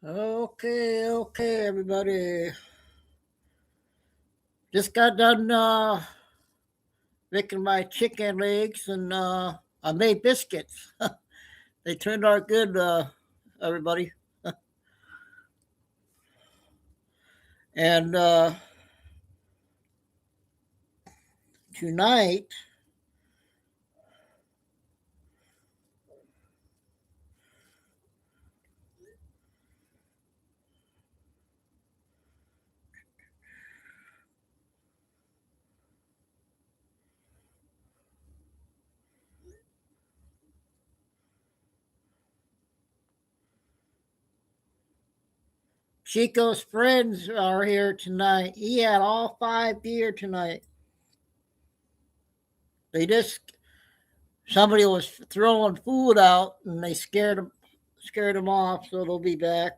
Okay, everybody. Just got done making my chicken legs, and I made biscuits. They turned out good, everybody. And tonight, Chico's friends are here tonight. He had all 5 beer tonight. They just somebody was throwing food out, and they scared them off. So they'll be back.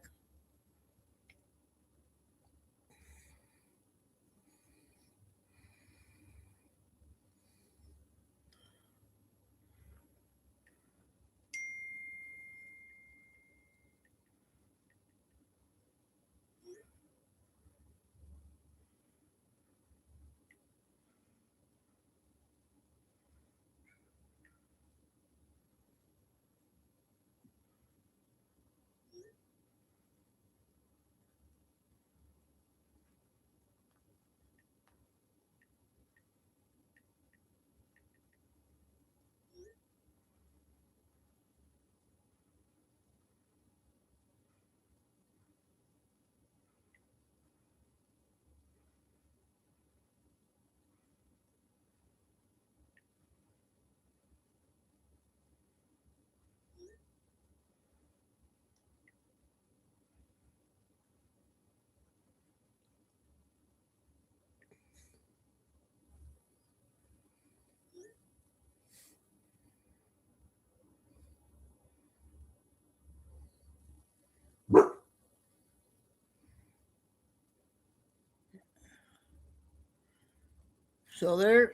So they're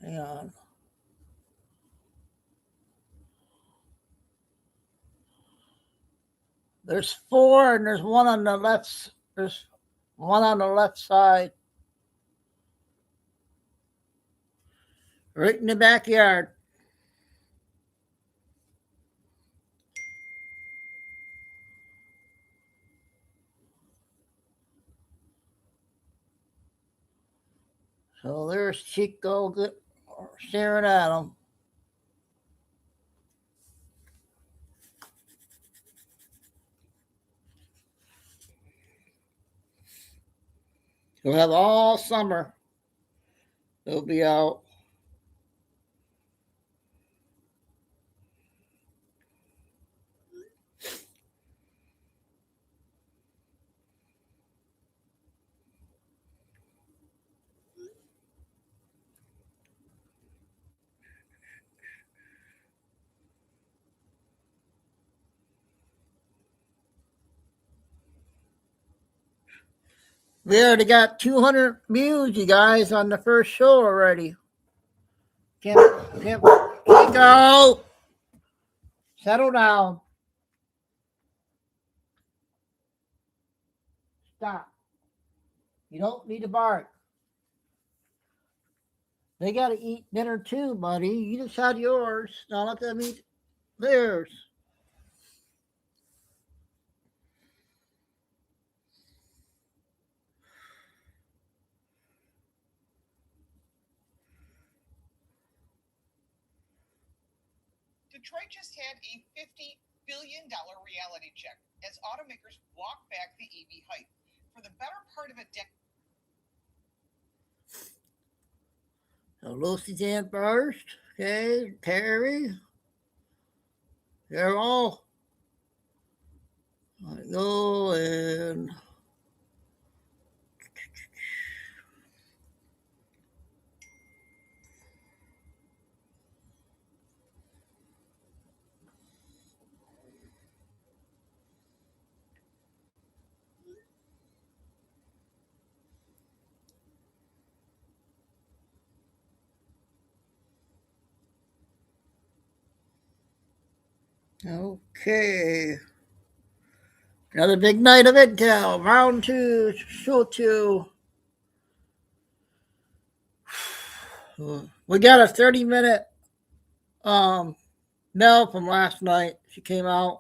hang on. There's four, and there's one on the left. There's one on the left side, right in the backyard. So there's Chico staring at him. He'll have all summer. He'll be out. We already got 200 views, you guys, on the first show already. Can't go. Settle down. Stop. You don't need to bark. They got to eat dinner too, buddy. You just had yours. Now let them eat theirs. Detroit just had a $50 billion reality check as automakers walk back the EV hype. For the better part of a decade. So Lucy's in first. Okay, Terry. They're all. I go and. Okay. Another big night of intel. Round two, show two. We got a 30-minute Mel from last night. She came out.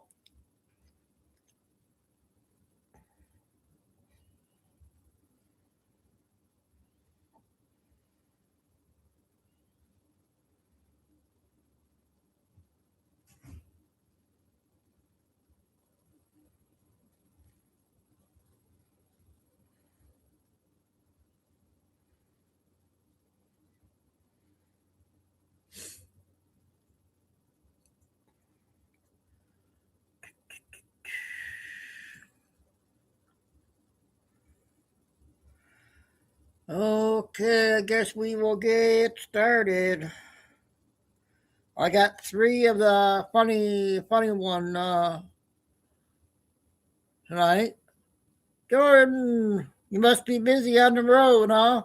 Okay, I guess we will get started. I got three of the funny one tonight. Jordan, you must be busy on the road, huh?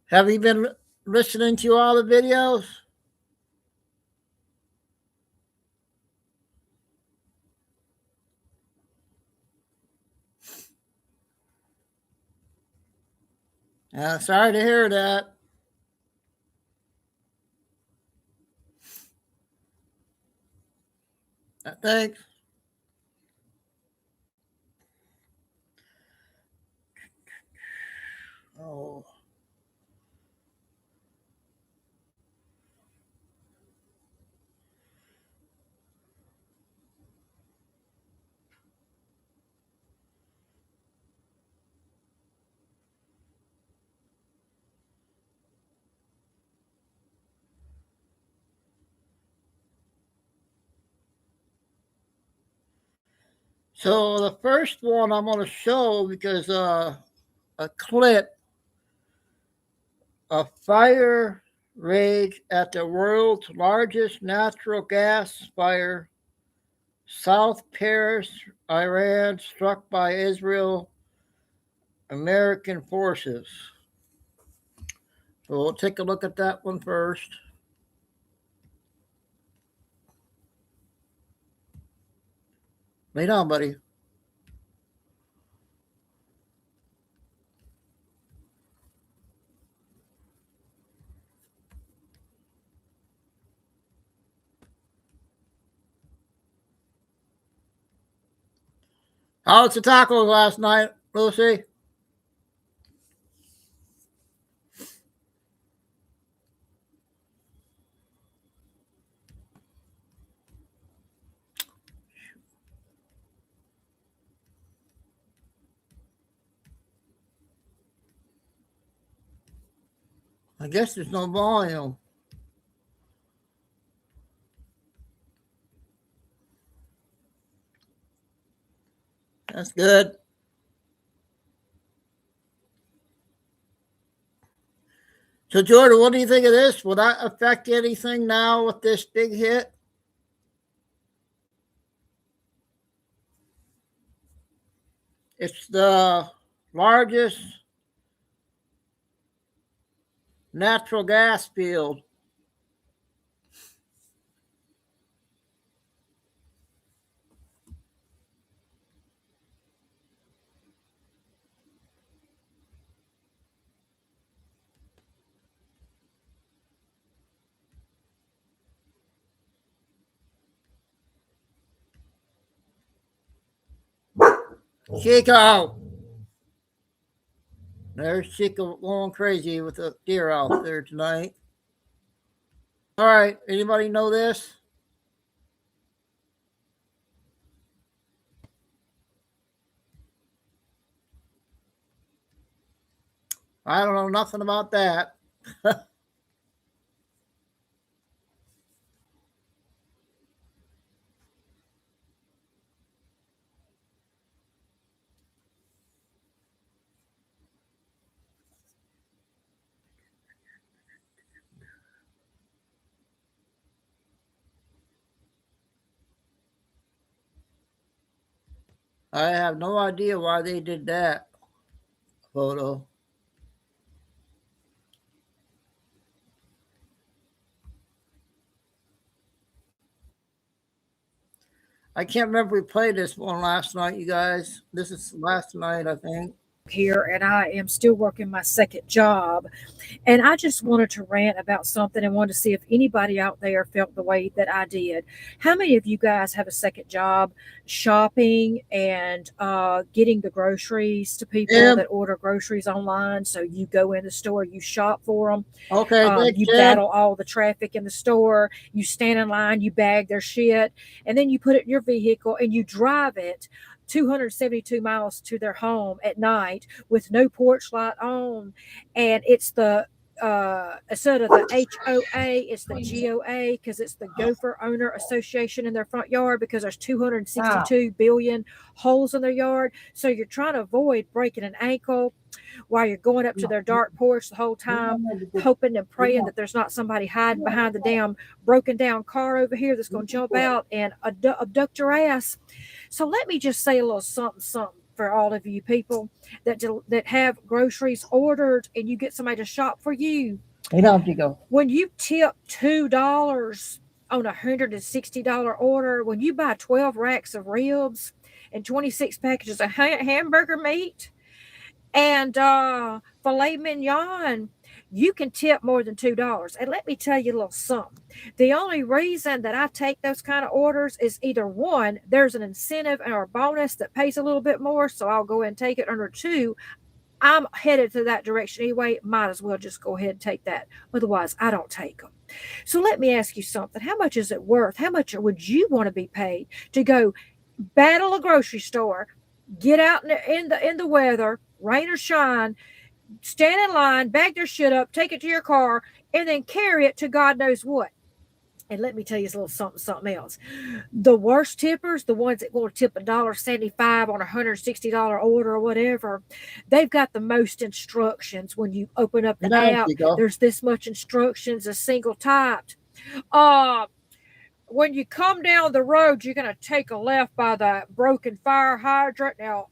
Have you been listening to all the videos? Sorry to hear that. Thanks. Oh. So the first one I'm going to show because a clip of fire rage at the world's largest natural gas fire, South Paris, Iran, struck by Israel American forces. So we'll take a look at that one first. Lay down, buddy. How was the tacos last night, Lucy? I guess there's no volume. That's good. So, Jordan, what do you think of this? Will that affect anything now with this big hit? It's the largest natural gas field. Chico. There's Chico going crazy with the deer out there tonight. All right, anybody know this? I don't know nothing about that. I have no idea why they did that photo. I can't remember if we played this one last night, you guys. This is last night, I think. Here, and I am still working my second job. And I just wanted to rant about something and wanted to see if anybody out there felt the way that I did. How many of you guys have a second job shopping and getting the groceries to people Jim. that order groceries online? So you go in the store, you shop for them, Okay, thanks, you Jim. battle all the traffic in the store, you stand in line, you bag their shit, and then you put it in your vehicle and you drive it 272 miles to their home at night with no porch light on. And it's the instead of the HOA, it's the GOA because it's the Gopher Owner Association in their front yard because there's 262 billion holes in their yard. So you're trying to avoid breaking an ankle while you're going up to their dark porch the whole time, hoping and praying that there's not somebody hiding behind the damn broken down car over here that's going to jump out and abduct your ass. So let me just say a little something, something for all of you people that have groceries ordered and you get somebody to shop for you. Hey, now you go. When you tip $2 on $160 order, when you buy 12 racks of ribs and 26 packages of hamburger meat and filet mignon, you can tip more than $2. And let me tell you a little something. The only reason that I take those kind of orders is either one, there's an incentive or a bonus that pays a little bit more, so I'll go ahead and take it. Or two, I'm headed to that direction anyway. Might as well just go ahead and take that. Otherwise, I don't take them. So let me ask you something. How much is it worth? How much would you want to be paid to go battle a grocery store, get out in the weather, rain or shine, stand in line, bag their shit up, take it to your car, and then carry it to God knows what? And let me tell you a little something else. The worst tippers, the ones that will tip $1.75 on $160 order or whatever, they've got the most instructions. When you open up Hey, the now app, you go. there's this much instructions, a single typed. Uh, when you come down the road, you're going to take a left by the broken fire hydrant. Now,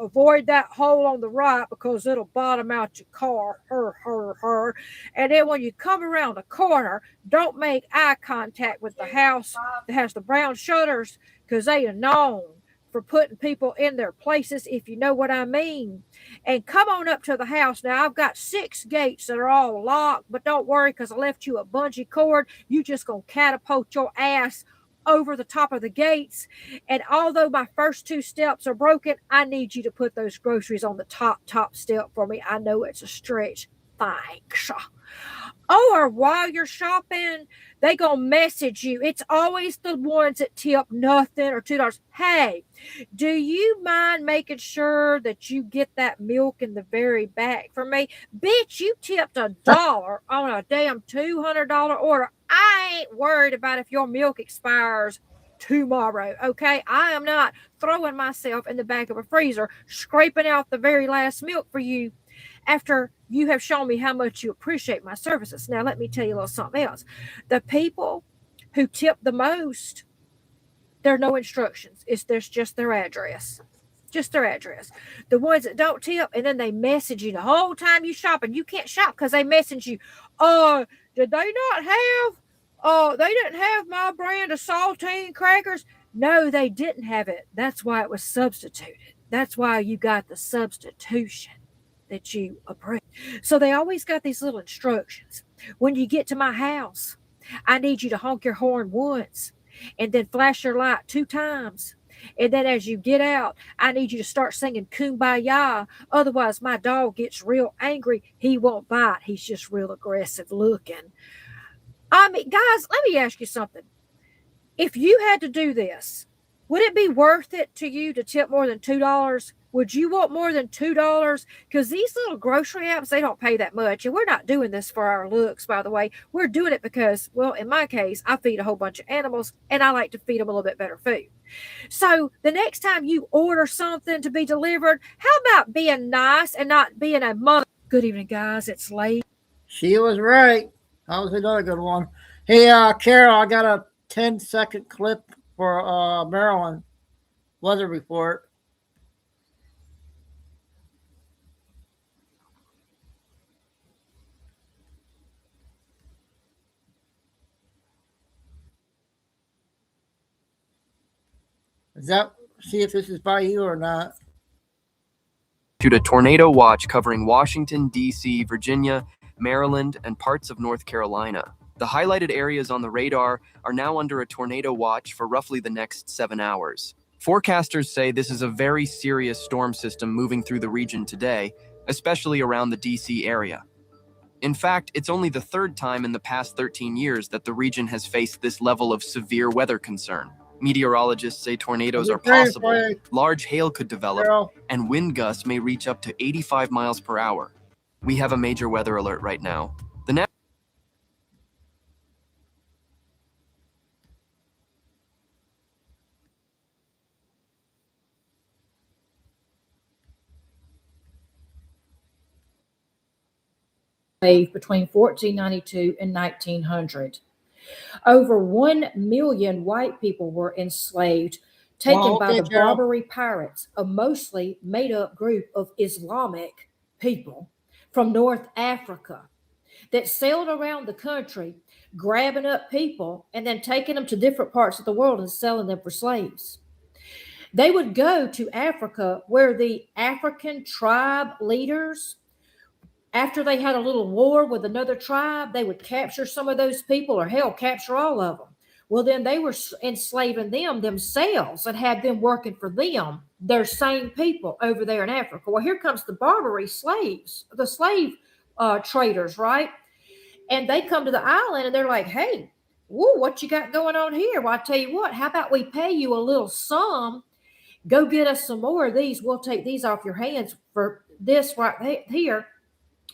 avoid that hole on the right because it'll bottom out your car. Her. And then when you come around the corner, don't make eye contact with the house that has the brown shutters because they are known for putting people in their places, if you know what I mean. And come on up to the house. Now, I've got 6 gates that are all locked, but don't worry because I left you a bungee cord. You just going to catapult your ass over the top of the gates. And although my first 2 steps are broken, I need you to put those groceries on the top step for me. I know it's a stretch. Thanks. Or while you're shopping, they gonna message you. It's always the ones that tip nothing or $2. Hey, do you mind making sure that you get that milk in the very back for me? Bitch, you tipped $1 on a damn $200 order. I ain't worried about if your milk expires tomorrow, okay? I am not throwing myself in the back of a freezer, scraping out the very last milk for you after you have shown me how much you appreciate my services. Now, let me tell you a little something else. The people who tip the most, there are no instructions. There's just their address. Just their address. The ones that don't tip, and then they message you the whole time you shop, and you can't shop because they message you. Did they not have? They didn't have my brand of saltine crackers. No, they didn't have it. That's why it was substituted. That's why you got the substitution that you approve. So they always got these little instructions. When you get to my house, I need you to honk your horn once and then flash your light 2 times. And then as you get out, I need you to start singing Kumbaya. Otherwise, my dog gets real angry. He won't bite. He's just real aggressive looking. I mean, guys, let me ask you something. If you had to do this, would it be worth it to you to tip more than $2? Would you want more than $2? Because these little grocery apps, they don't pay that much. And we're not doing this for our looks, by the way. We're doing it because, well, in my case, I feed a whole bunch of animals and I like to feed them a little bit better food. So the next time you order something to be delivered, how about being nice and not being a mother? Good evening, guys. It's late. She was right. That was another good one. Hey, Carol, I got a 10-second clip for Maryland weather report. Is that, see if this is by you or not? Issued a tornado watch covering Washington, D.C., Virginia, Maryland, and parts of North Carolina. The highlighted areas on the radar are now under a tornado watch for roughly the next 7 hours. Forecasters say this is a very serious storm system moving through the region today, especially around the D.C. area. In fact, it's only the third time in the past 13 years that the region has faced this level of severe weather concern. Meteorologists say tornadoes are possible, large hail could develop, and wind gusts may reach up to 85 miles per hour. We have a major weather alert right now. The between 1492 and 1900. Over 1 million white people were enslaved, taken by the Barbary pirates, a mostly made up group of Islamic people from North Africa that sailed around the country, grabbing up people and then taking them to different parts of the world and selling them for slaves. They would go to Africa where the African tribe leaders, after they had a little war with another tribe, they would capture some of those people, or hell, capture all of them. Well, then they were enslaving them themselves and had them working for them, their same people over there in Africa. Well, here comes the Barbary slaves, the slave traders, right? And they come to the island and they're like, hey, whoa, what you got going on here? Well, I tell you what, how about we pay you a little sum? Go get us some more of these. We'll take these off your hands for this right here.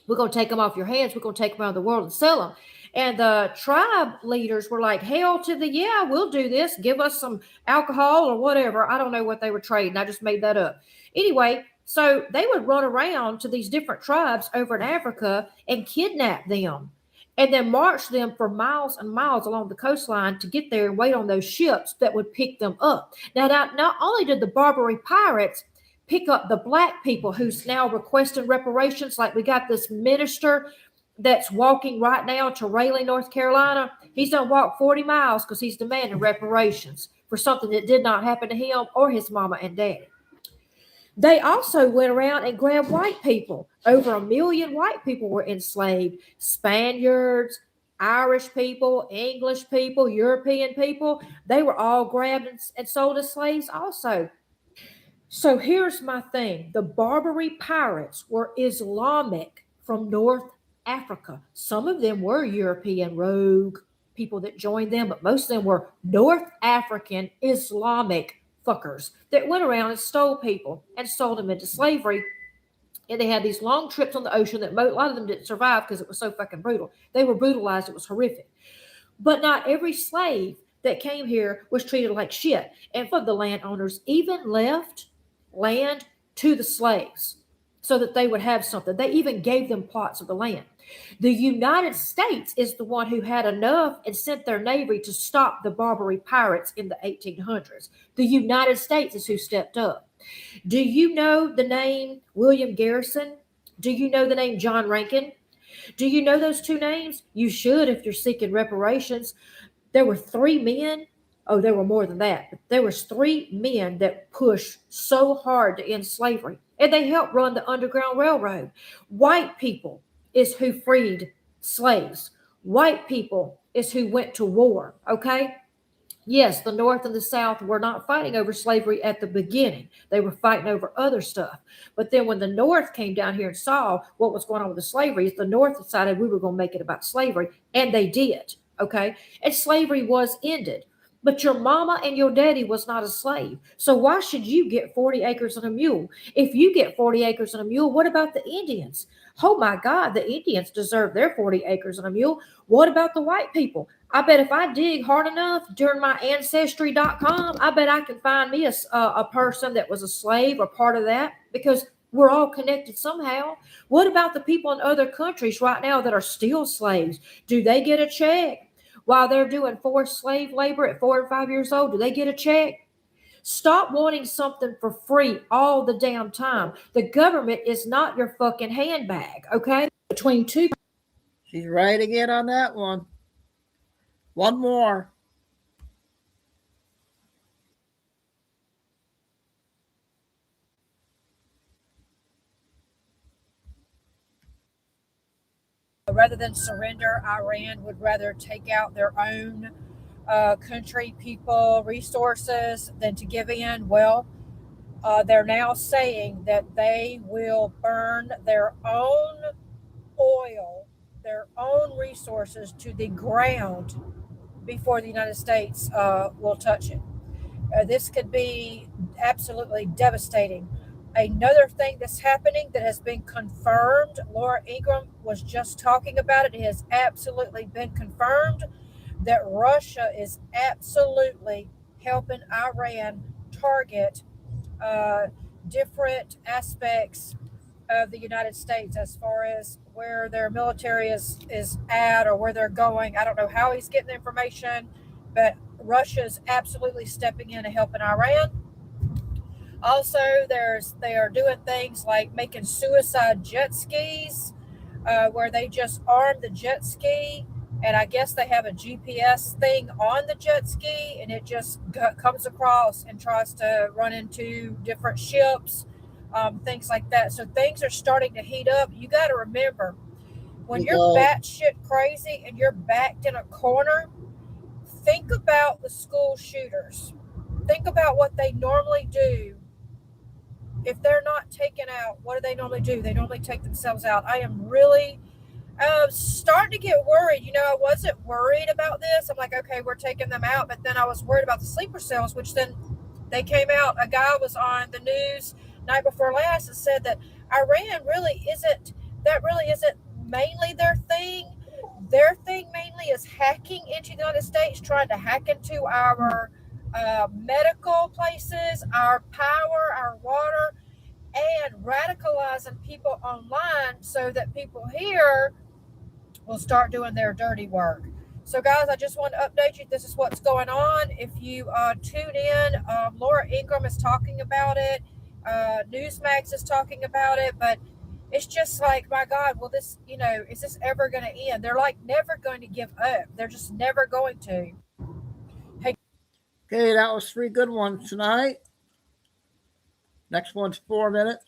We're going to take them off your hands. We're going to take them around the world and sell them. And the tribe leaders were like, hell to the yeah, we'll do this. Give us some alcohol or whatever. I don't know what they were trading. I just made that up. Anyway, so they would run around to these different tribes over in Africa and kidnap them and then march them for miles and miles along the coastline to get there and wait on those ships that would pick them up. Now, not only did the Barbary pirates pick up the black people who's now requesting reparations, like we got this minister that's walking right now to Raleigh, North Carolina. He's done walked 40 miles because he's demanding reparations for something that did not happen to him or his mama and daddy. They also went around and grabbed white people. Over 1 million white people were enslaved. Spaniards, Irish people, English people, European people, they were all grabbed and sold as slaves also. So here's my thing. The Barbary pirates were Islamic from North Africa. Some of them were European rogue people that joined them, but most of them were North African Islamic fuckers that went around and stole people and sold them into slavery. And they had these long trips on the ocean that a lot of them didn't survive because it was so fucking brutal. They were brutalized. It was horrific. But not every slave that came here was treated like shit. And for the landowners even left land to the slaves so that they would have something. They even gave them plots of the land. The United States is the one who had enough and sent their navy to stop the Barbary pirates in the 1800s. The United States is who stepped up. Do you know the name William Garrison? Do you know the name John Rankin? Do you know those two names? You should if you're seeking reparations. There were 3 men. Oh, there were more than that. But there was 3 men that pushed so hard to end slavery. And they helped run the Underground Railroad. White people is who freed slaves. White people is who went to war, okay? Yes, the North and the South were not fighting over slavery at the beginning. They were fighting over other stuff. But then when the North came down here and saw what was going on with the slavery, the North decided we were going to make it about slavery, and they did, okay? And slavery was ended. But your mama and your daddy was not a slave. So why should you get 40 acres and a mule? If you get 40 acres and a mule, what about the Indians? Oh my God, the Indians deserve their 40 acres and a mule. What about the white people? I bet if I dig hard enough during my ancestry.com, I bet I can find me a person that was a slave or part of that, because we're all connected somehow. What about the people in other countries right now that are still slaves? Do they get a check? While they're doing forced slave labor at 4 and 5 years old, do they get a check? Stop wanting something for free all the damn time. The government is not your fucking handbag, okay? Between two. She's right again on that one. One more. rather than surrender, Iran would rather take out their own country, people, resources than to give in. Well, they're now saying that they will burn their own oil, their own resources to the ground before the United States will touch it. This could be absolutely devastating. Another thing that's happening that has been confirmed, Laura Ingraham was just talking about it, it has absolutely been confirmed that Russia is absolutely helping Iran target different aspects of the United States as far as where their military is at or where they're going. I don't know how he's getting the information, but Russia is absolutely stepping in and helping Iran. Also, they are doing things like making suicide jet skis, where they just arm the jet ski, and I guess they have a GPS thing on the jet ski, and it just comes across and tries to run into different ships, things like that. So things are starting to heat up. You got to remember, when you're batshit crazy and you're backed in a corner, think about the school shooters. Think about what they normally do. If they're not taken out, what do they normally do? They normally take themselves out. I am really starting to get worried. I wasn't worried about this. I'm like, okay, we're taking them out. But then I was worried about the sleeper cells, which then they came out. A guy was on the news night before last and said that Iran really isn't mainly their thing. Their thing mainly is hacking into the United States, trying to hack into our medical places, our power, our water, and radicalizing people online so that people here will start doing their dirty work. So, guys, I just want to update you. This is what's going on. If you tune in, Laura Ingraham is talking about it. Newsmax is talking about it. But it's just like, my God, will this, is this ever going to end? They're like never going to give up. They're just never going to. Hey. Okay, that was 3 good ones tonight. Next one's 4 minutes.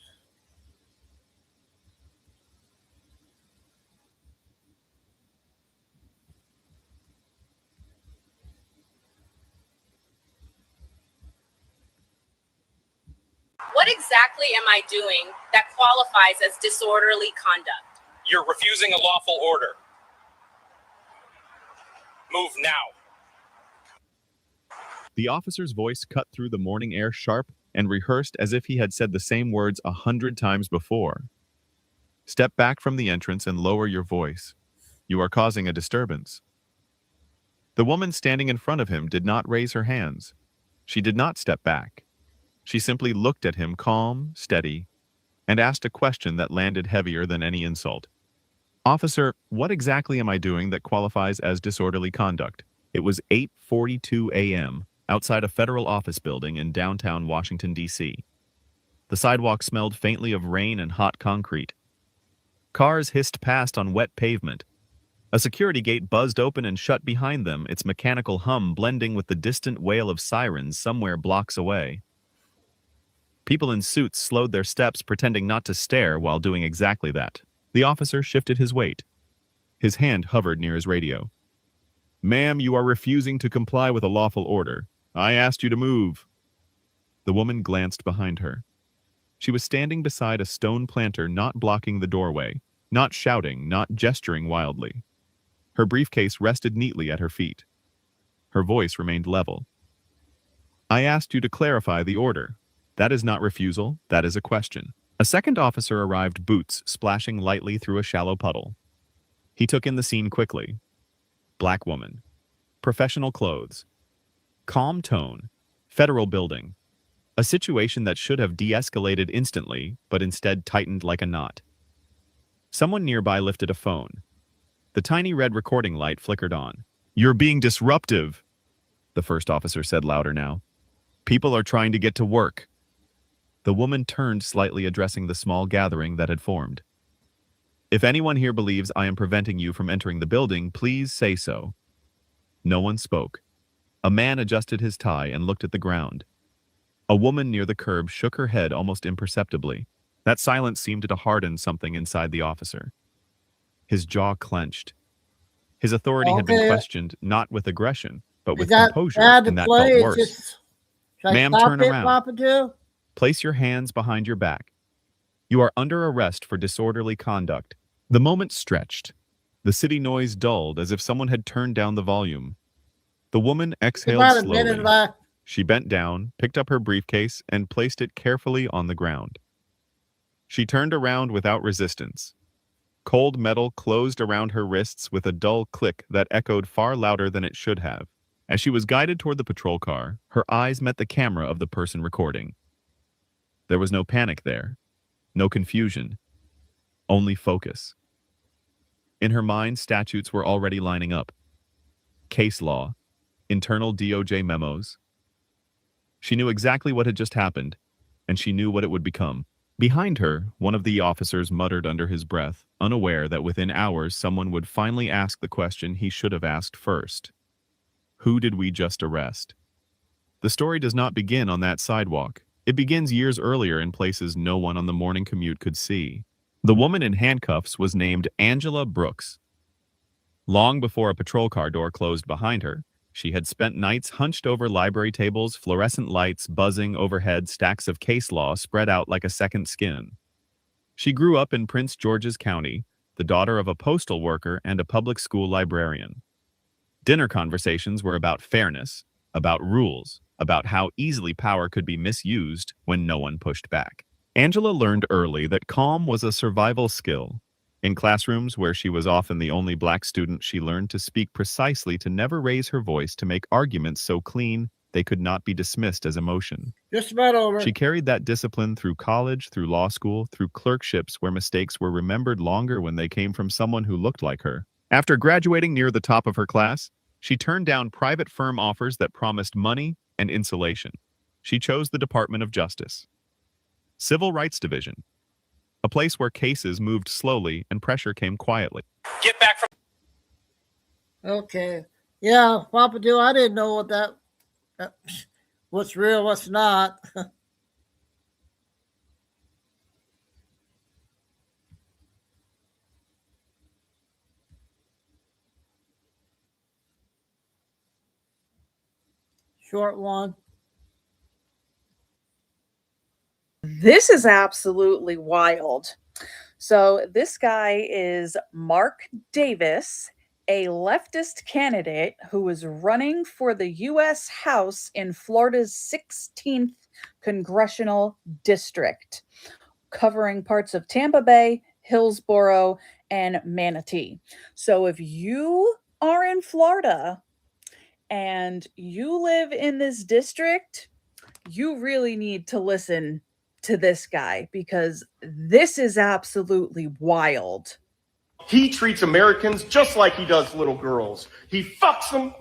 What exactly am I doing that qualifies as disorderly conduct? You're refusing a lawful order. Move now. The officer's voice cut through the morning air sharp and rehearsed as if he had said the same words 100 times before. Step back from the entrance and lower your voice. You are causing a disturbance. The woman standing in front of him did not raise her hands. She did not step back. She simply looked at him calm, steady, and asked a question that landed heavier than any insult. Officer, what exactly am I doing that qualifies as disorderly conduct? It was 8:42 a.m. outside a federal office building in downtown Washington, D.C. The sidewalk smelled faintly of rain and hot concrete. Cars hissed past on wet pavement. A security gate buzzed open and shut behind them, its mechanical hum blending with the distant wail of sirens somewhere blocks away. People in suits slowed their steps, pretending not to stare while doing exactly that. The officer shifted his weight. His hand hovered near his radio. Ma'am, you are refusing to comply with a lawful order. I asked you to move. The woman glanced behind her. She was standing beside a stone planter, not blocking the doorway, not shouting, not gesturing wildly. Her briefcase rested neatly at her feet. Her voice remained level. I asked you to clarify the order. That is not refusal, that is a question. A second officer arrived, boots splashing lightly through a shallow puddle. He took in the scene quickly. Black woman. Professional clothes. Calm tone. Federal building. A situation that should have de-escalated instantly, but instead tightened like a knot. Someone nearby lifted a phone. The tiny red recording light flickered on. You're being disruptive, the first officer said louder now. People are trying to get to work. The woman turned slightly, addressing the small gathering that had formed. If anyone here believes I am preventing you from entering the building, please say so. No one spoke. A man adjusted his tie and looked at the ground. A woman near the curb shook her head almost imperceptibly. That silence seemed to harden something inside the officer. His jaw clenched. His authority had been Okay. questioned not with aggression, but Is with that composure, bad to and that play? felt It's worse. just, should I Ma'am, stop turn it, around. Papa Joe? Place your hands behind your back. You are under arrest for disorderly conduct. The moment stretched. The city noise dulled as if someone had turned down the volume. The woman exhaled About a minute slowly. left. She bent down, picked up her briefcase, and placed it carefully on the ground. She turned around without resistance. Cold metal closed around her wrists with a dull click that echoed far louder than it should have. As she was guided toward the patrol car, her eyes met the camera of the person recording. There was no panic there, no confusion, only focus. In her mind, statutes were already lining up. Case law, internal DOJ memos. She knew exactly what had just happened, and she knew what it would become. Behind her, one of the officers muttered under his breath, unaware that within hours someone would finally ask the question he should have asked first. Who did we just arrest? The story does not begin on that sidewalk. It begins years earlier in places no one on the morning commute could see. The woman in handcuffs was named Angela Brooks. Long before a patrol car door closed behind her, she had spent nights hunched over library tables, fluorescent lights buzzing overhead, stacks of case law spread out like a second skin. She grew up in Prince George's County, the daughter of a postal worker and a public school librarian. Dinner conversations were about fairness, about rules, about how easily power could be misused when no one pushed back. Angela learned early that calm was a survival skill. In classrooms where she was often the only black student, she learned to speak precisely, to never raise her voice, to make arguments so clean they could not be dismissed as emotion. Just about over. She carried that discipline through college, through law school, through clerkships where mistakes were remembered longer when they came from someone who looked like her. After graduating near the top of her class, she turned down private firm offers that promised money and insulation. She chose the Department of Justice. Civil Rights Division, a place where cases moved slowly and pressure came quietly. Get back from. Okay. Yeah, Papa Joe, I didn't know what what's real, what's not. Short one. This is absolutely wild. So, this guy is Mark Davis, a leftist candidate who is running for the U.S. House in Florida's 16th congressional district, covering parts of Tampa Bay, Hillsborough, and Manatee. So, if you are in Florida and you live in this district, you really need to listen to this guy because this is absolutely wild. He treats Americans just like he does little girls. He fucks them,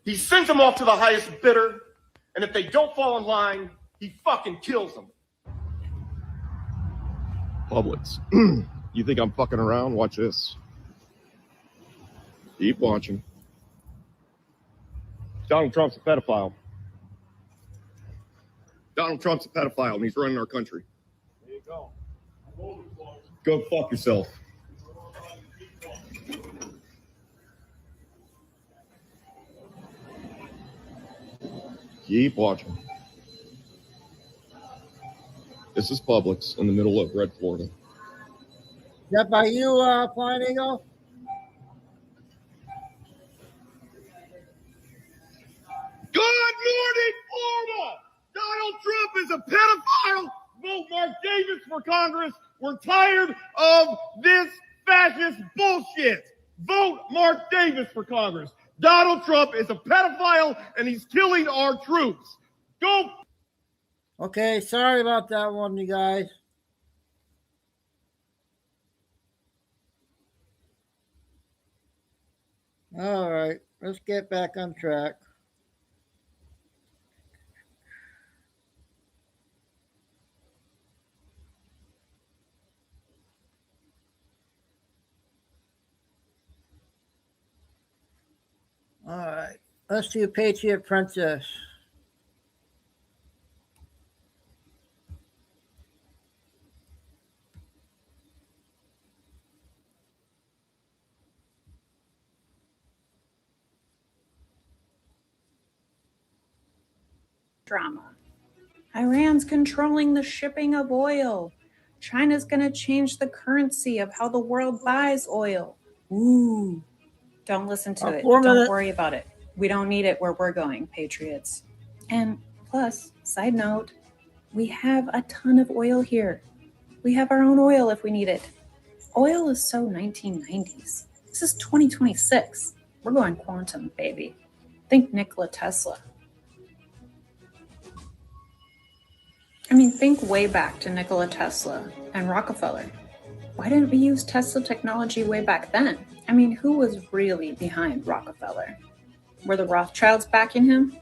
he sends them off to the highest bidder, and if they don't fall in line, he fucking kills them. Publix. You think I'm fucking around? Watch this. Keep watching. Donald Trump's a pedophile. Donald Trump's a pedophile and he's running our country. There you go. Go fuck yourself. Keep watching. This is Publix in the middle of Red, Florida. Is that by you, Flying Eagle? Good morning, Florida! Donald Trump is a pedophile! Vote Mark Davis for Congress! We're tired of this fascist bullshit! Vote Mark Davis for Congress! Donald Trump is a pedophile and he's killing our troops! Go! Okay, sorry about that one, you guys. All right, let's get back on track. All right, let's do Patriot Princess. drama. Iran's controlling the shipping of oil. China's going to change the currency of how the world buys oil. Ooh. Don't listen to it. Don't worry about it. We don't need it where we're going, patriots. And plus, side note, we have a ton of oil here. We have our own oil if we need it. Oil is so 1990s. This is 2026. We're going quantum, baby. Think Nikola Tesla. I mean, think way back to Nikola Tesla and Rockefeller. Why didn't we use Tesla technology way back then? I mean, who was really behind Rockefeller? Were the Rothschilds backing him?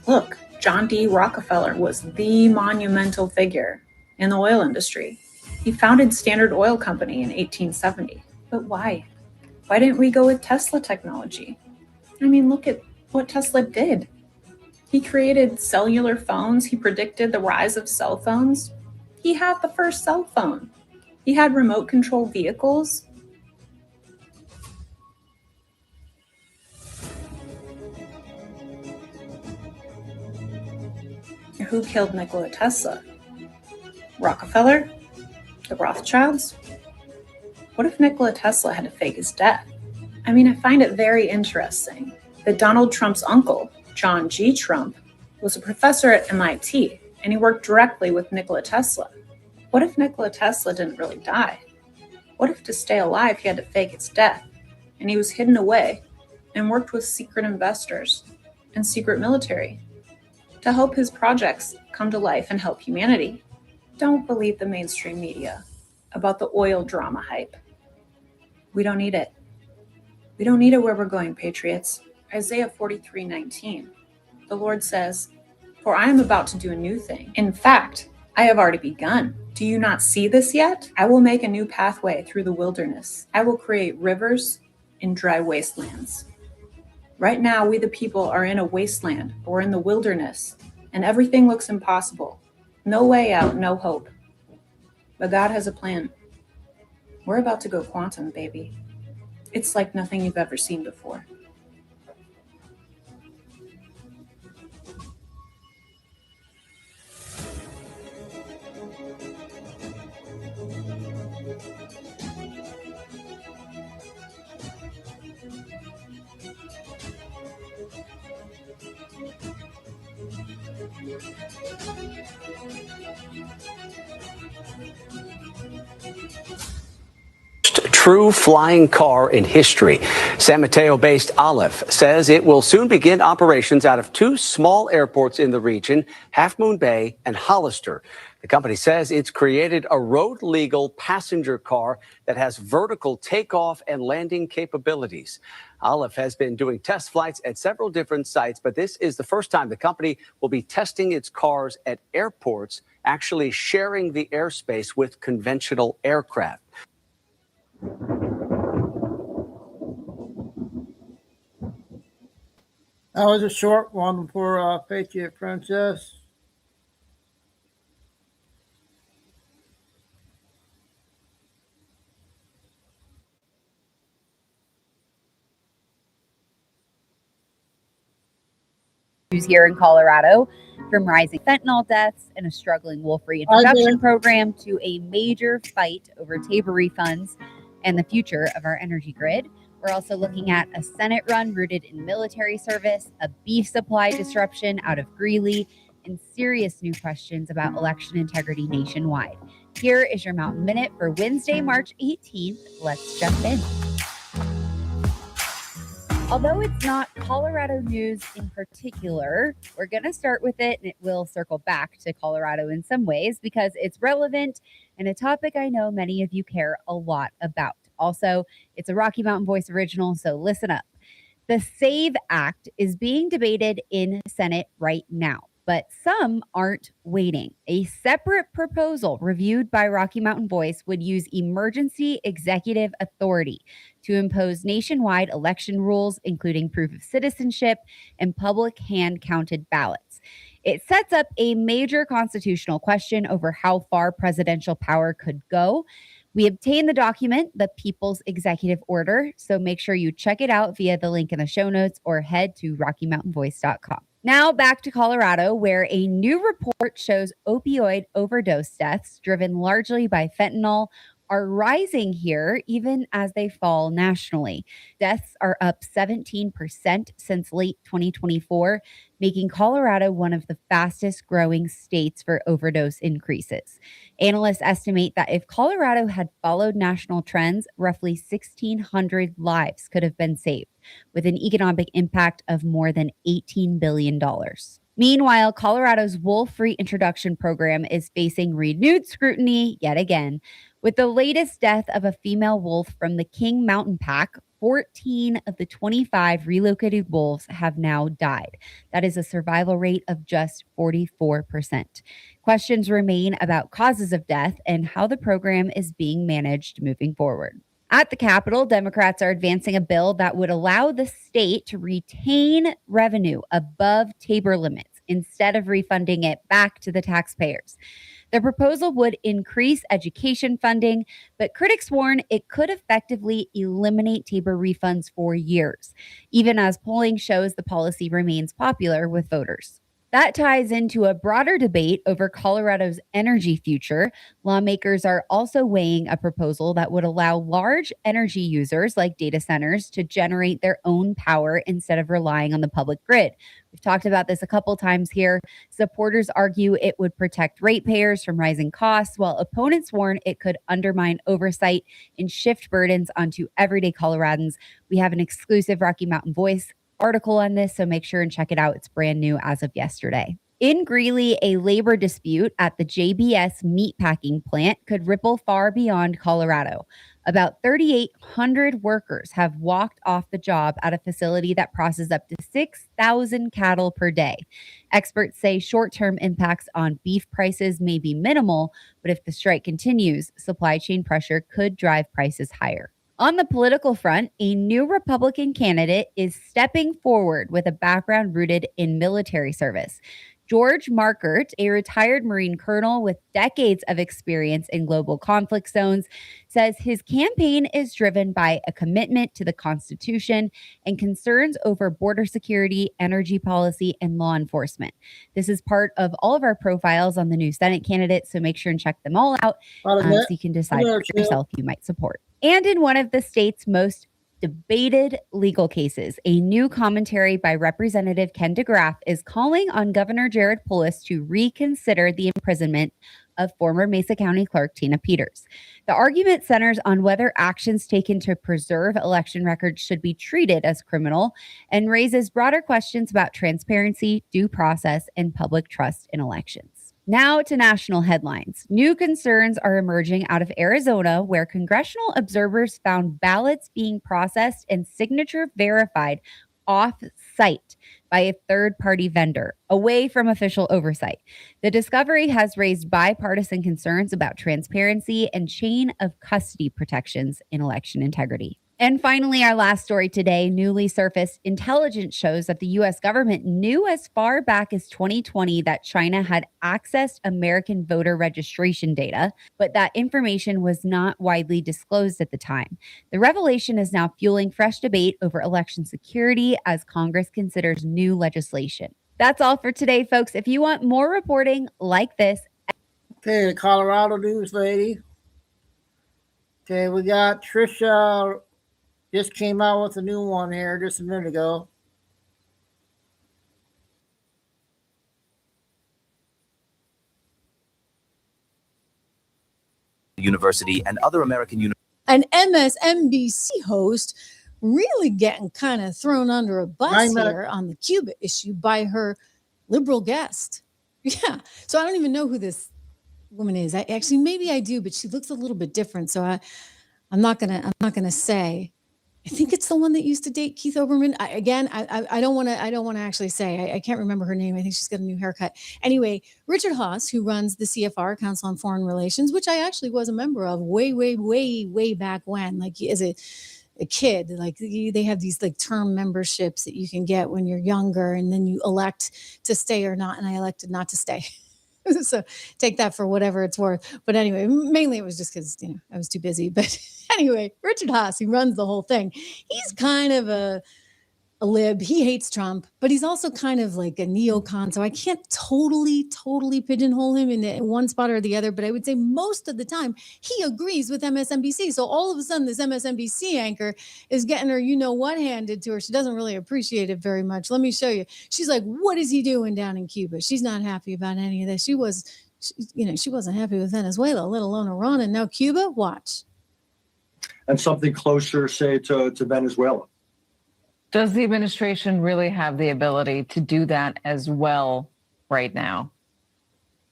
Look, John D. Rockefeller was the monumental figure in the oil industry. He founded Standard Oil Company in 1870. But why? Why didn't we go with Tesla technology? I mean, look at what Tesla did. He created cellular phones. He predicted the rise of cell phones. He had the first cell phone. He had remote control vehicles. Who killed Nikola Tesla? Rockefeller? The Rothschilds? What if Nikola Tesla had to fake his death? I mean, I find it very interesting that Donald Trump's uncle, John G. Trump, was a professor at MIT, and he worked directly with Nikola Tesla. What if Nikola Tesla didn't really die? What if to stay alive he had to fake his death, and he was hidden away and worked with secret investors and secret military to help his projects come to life and help humanity? Don't believe the mainstream media about the oil drama hype. We don't need it. We don't need it where we're going, patriots. Isaiah 43:19. The Lord says, "For I am about to do a new thing. In fact, I have already begun. Do you not see this yet? I will make a new pathway through the wilderness. I will create rivers in dry wastelands." Right now, we the people are in a wasteland or in the wilderness, and everything looks impossible. No way out, no hope. But God has a plan. We're about to go quantum, baby. It's like nothing you've ever seen before. True flying car in history. San Mateo-based Aleph says it will soon begin operations out of two small airports in the region, Half Moon Bay and Hollister. The company says it's created a road-legal passenger car that has vertical takeoff and landing capabilities. Aleph has been doing test flights at several different sites, but this is the first time the company will be testing its cars at airports, actually sharing the airspace with conventional aircraft. That was a short one for Patriot Princess. Here in Colorado, from rising fentanyl deaths and a struggling wolf reintroduction program to a major fight over TABOR refunds and the future of our energy grid. We're also looking at a Senate run rooted in military service, a beef supply disruption out of Greeley, and serious new questions about election integrity nationwide. Here is your Mountain Minute for Wednesday, March 18th. Let's jump in. Although it's not Colorado news in particular, we're going to start with it, and it will circle back to Colorado in some ways because it's relevant and a topic I know many of you care a lot about. Also, it's a Rocky Mountain Voice original, so listen up. The SAVE Act is being debated in Senate right now, but some aren't waiting. A separate proposal reviewed by Rocky Mountain Voice would use emergency executive authority to impose nationwide election rules, including proof of citizenship and public hand-counted ballots. It sets up a major constitutional question over how far presidential power could go. We obtained the document, the People's Executive Order, so make sure you check it out via the link in the show notes or head to RockyMountainVoice.com. Now back to Colorado, where a new report shows opioid overdose deaths driven largely by fentanyl are rising here even as they fall nationally. Deaths are up 17% since late 2024, making Colorado one of the fastest growing states for overdose increases. Analysts estimate that if Colorado had followed national trends, roughly 1,600 lives could have been saved, with an economic impact of more than $18 billion. Meanwhile, Colorado's wolf-free introduction program is facing renewed scrutiny yet again. With the latest death of a female wolf from the King Mountain Pack, 14 of the 25 relocated wolves have now died. That is a survival rate of just 44%. Questions remain about causes of death and how the program is being managed moving forward. At the Capitol, Democrats are advancing a bill that would allow the state to retain revenue above Tabor limits instead of refunding it back to the taxpayers. The proposal would increase education funding, but critics warn it could effectively eliminate Tabor refunds for years, even as polling shows the policy remains popular with voters. That ties into a broader debate over Colorado's energy future. Lawmakers are also weighing a proposal that would allow large energy users like data centers to generate their own power instead of relying on the public grid. We've talked about this a couple times here. Supporters argue it would protect ratepayers from rising costs, while opponents warn it could undermine oversight and shift burdens onto everyday Coloradans. We have an exclusive Rocky Mountain Voice article on this, so make sure and check it out. It's brand new as of yesterday. In Greeley, a labor dispute at the JBS meatpacking plant could ripple far beyond Colorado. About 3,800 workers have walked off the job at a facility that processes up to 6,000 cattle per day. Experts say short-term impacts on beef prices may be minimal, but if the strike continues, supply chain pressure could drive prices higher. On the political front, a new Republican candidate is stepping forward with a background rooted in military service. George Markert, a retired Marine colonel with decades of experience in global conflict zones, says his campaign is driven by a commitment to the Constitution and concerns over border security, energy policy, and law enforcement. This is part of all of our profiles on the new Senate candidates, so make sure and check them all out so you can decide for yourself who you might support. And in one of the state's most debated legal cases, a new commentary by Representative Ken DeGraff is calling on Governor Jared Polis to reconsider the imprisonment of former Mesa County Clerk Tina Peters. The argument centers on whether actions taken to preserve election records should be treated as criminal and raises broader questions about transparency, due process, and public trust in elections. Now to national headlines. New concerns are emerging out of Arizona, where congressional observers found ballots being processed and signature verified off-site by a third-party vendor, away from official oversight. The discovery has raised bipartisan concerns about transparency and chain of custody protections in election integrity. And finally, our last story today, newly surfaced intelligence shows that the U.S. government knew as far back as 2020 that China had accessed American voter registration data, but that information was not widely disclosed at the time. The revelation is now fueling fresh debate over election security as Congress considers new legislation. That's all for today, folks. If you want more reporting like this. Okay, the Colorado news lady. Okay, we got Trisha. Just came out with a new one here just a minute ago. University and other American universities. An MSNBC host really getting kind of thrown under a bus here on the Cuba issue by her liberal guest. Yeah. So I don't even know who this woman is. Maybe I do, but she looks a little bit different. So I'm not gonna say. I think it's the one that used to date Keith Olbermann. I don't want to actually say. I can't remember her name. I think she's got a new haircut. Anyway, Richard Haass, who runs the CFR, Council on Foreign Relations, which I actually was a member of way back when, like as a kid. Like they have these like term memberships that you can get when you're younger, and then you elect to stay or not. And I elected not to stay. So take that for whatever it's worth. But anyway, mainly it was just because, I was too busy. But anyway, Richard Haas, he runs the whole thing. He's kind of a lib. He hates Trump, but he's also kind of like a neocon. So I can't totally pigeonhole him in one spot or the other. But I would say most of the time he agrees with MSNBC. So all of a sudden this MSNBC anchor is getting her, what handed to her. She doesn't really appreciate it very much. Let me show you. She's like, what is he doing down in Cuba? She's not happy about any of this. She wasn't happy with Venezuela, let alone Iran. And now Cuba, watch. And something closer, say, to Venezuela. Does the administration really have the ability to do that as well right now?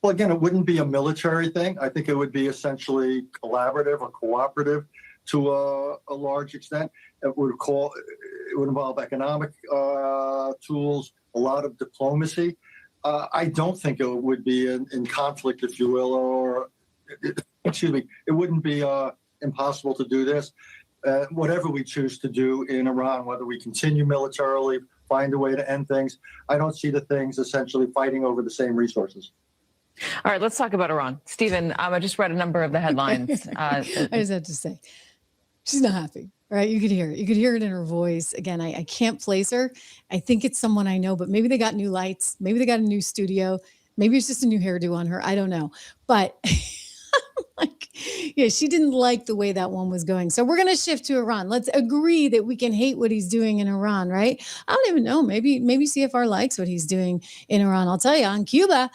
Well, again, it wouldn't be a military thing. I think it would be essentially collaborative or cooperative to a large extent. It would involve economic tools, a lot of diplomacy. I don't think it would be in conflict, if you will, or excuse me, it wouldn't be impossible to do this. Whatever we choose to do in Iran, whether we continue militarily, find a way to end things, I don't see the things essentially fighting over the same resources. All right, let's talk about Iran. Stephen, I just read a number of the headlines. I just have to say, she's not happy, right? You could hear it. You could hear it in her voice. Again, I can't place her. I think it's someone I know, but maybe they got new lights. Maybe they got a new studio. Maybe it's just a new hairdo on her. I don't know. But she didn't like the way that one was going. So we're going to shift to Iran. Let's agree that we can hate what he's doing in Iran, right? I don't even know. Maybe CFR likes what he's doing in Iran. I'll tell you, on Cuba,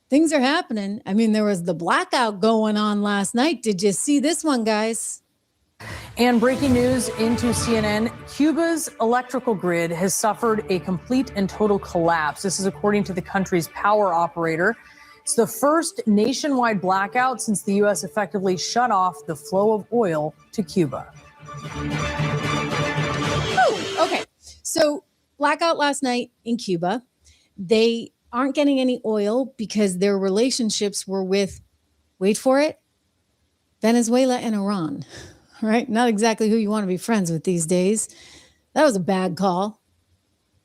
things are happening. I mean, there was the blackout going on last night. Did you see this one, guys? And breaking news into CNN, Cuba's electrical grid has suffered a complete and total collapse. This is according to the country's power operator. It's the first nationwide blackout since the U.S. effectively shut off the flow of oil to Cuba. Oh, okay. So blackout last night in Cuba. They aren't getting any oil because their relationships were with, wait for it, Venezuela and Iran, right? Not exactly who you want to be friends with these days. That was a bad call.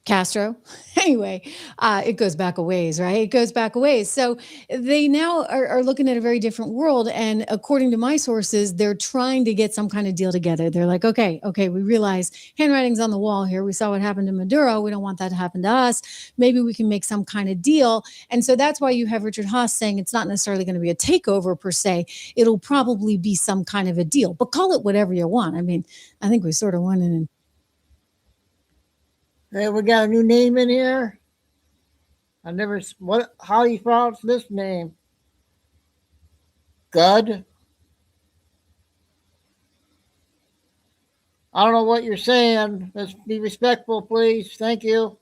Castro. Anyway, it goes back a ways, right? It goes back a ways. So they now are looking at a very different world. And according to my sources, they're trying to get some kind of deal together. They're like, okay, we realize handwriting's on the wall here. We saw what happened to Maduro. We don't want that to happen to us. Maybe we can make some kind of deal. And so that's why you have Richard Haas saying it's not necessarily going to be a takeover per se. It'll probably be some kind of a deal, but call it whatever you want. I mean, I think we sort of went in and Hey, we got a new name in here. How do you pronounce this name? Gud? I don't know what you're saying. Let's be respectful, please. Thank you.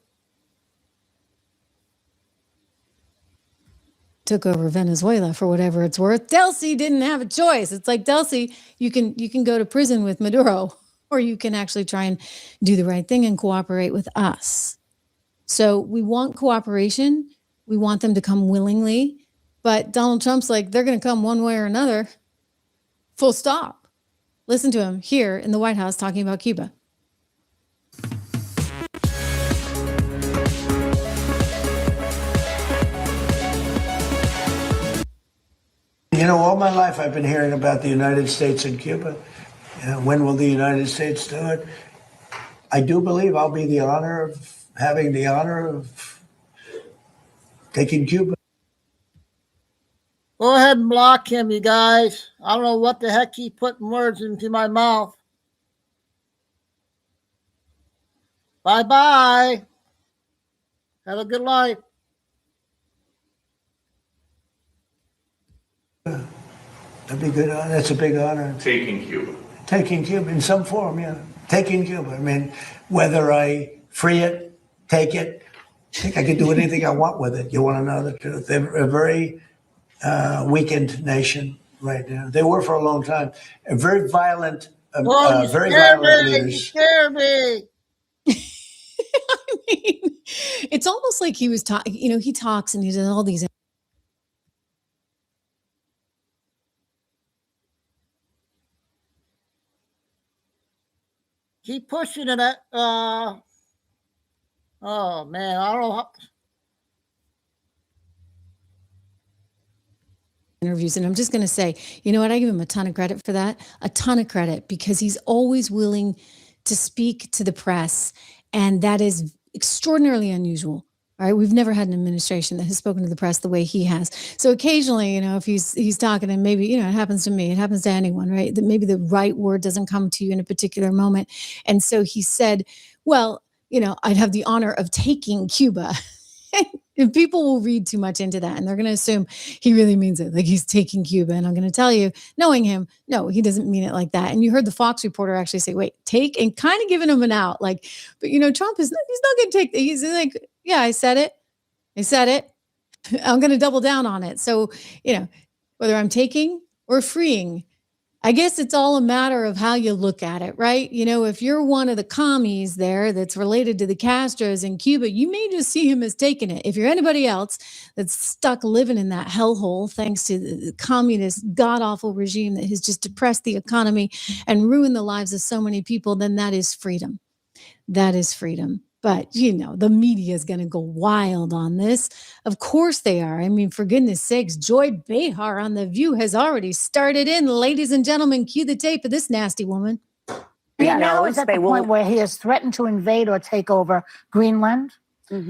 took over Venezuela for whatever it's worth. Delcy didn't have a choice. It's like, Delcy, you can go to prison with Maduro, or you can actually try and do the right thing and cooperate with us. So we want cooperation. We want them to come willingly. But Donald Trump's like, they're going to come one way or another. Full stop. Listen to him here in the White House talking about Cuba. You know, all my life I've been hearing about the United States and Cuba. When will the United States do it? I do believe I'll be having the honor of taking Cuba. Go ahead and block him, you guys. I don't know what the heck he putting words into my mouth. Bye-bye. Have a good life. That'd be good. That's a big honor. Taking Cuba. Taking Cuba in some form, yeah. Taking Cuba. I mean, whether I free it, take it, I think I can do anything I want with it. You want to know the truth? They're a very weakened nation right now. They were for a long time. A very violent, very violent leaders. You scare me. I mean, it's almost like he was talking, he talks and he does all these. Keep pushing it at, oh man, I don't know how. interviews. And I'm just going to say, you know what? I give him a ton of credit for that, a ton of credit, because he's always willing to speak to the press. And that is extraordinarily unusual. All right. We've never had an administration that has spoken to the press the way he has. So occasionally, you know, if he's talking, and maybe, you know, it happens to me, it happens to anyone, right? That maybe the right word doesn't come to you in a particular moment. And so he said, well, you know, I'd have the honor of taking Cuba. And people will read too much into that, and they're going to assume he really means it, like he's taking Cuba. And I'm going to tell you, knowing him, no, he doesn't mean it like that. And you heard the Fox reporter actually say, wait, take, and kind of giving him an out. Like, but you know, Trump he's not going to take, he's like, yeah, I said it. I'm going to double down on it. So, you know, whether I'm taking or freeing, I guess it's all a matter of how you look at it, right? You know, if you're one of the commies there that's related to the Castros in Cuba, you may just see him as taking it. If you're anybody else that's stuck living in that hellhole thanks to the communist, god-awful regime that has just depressed the economy and ruined the lives of so many people, then that is freedom. That is freedom. But, you know, the media is going to go wild on this. Of course they are. I mean, for goodness sakes, Joy Behar on The View has already started in. Ladies and gentlemen, cue the tape of this nasty woman. He knows at the point where he has threatened to invade or take over Greenland,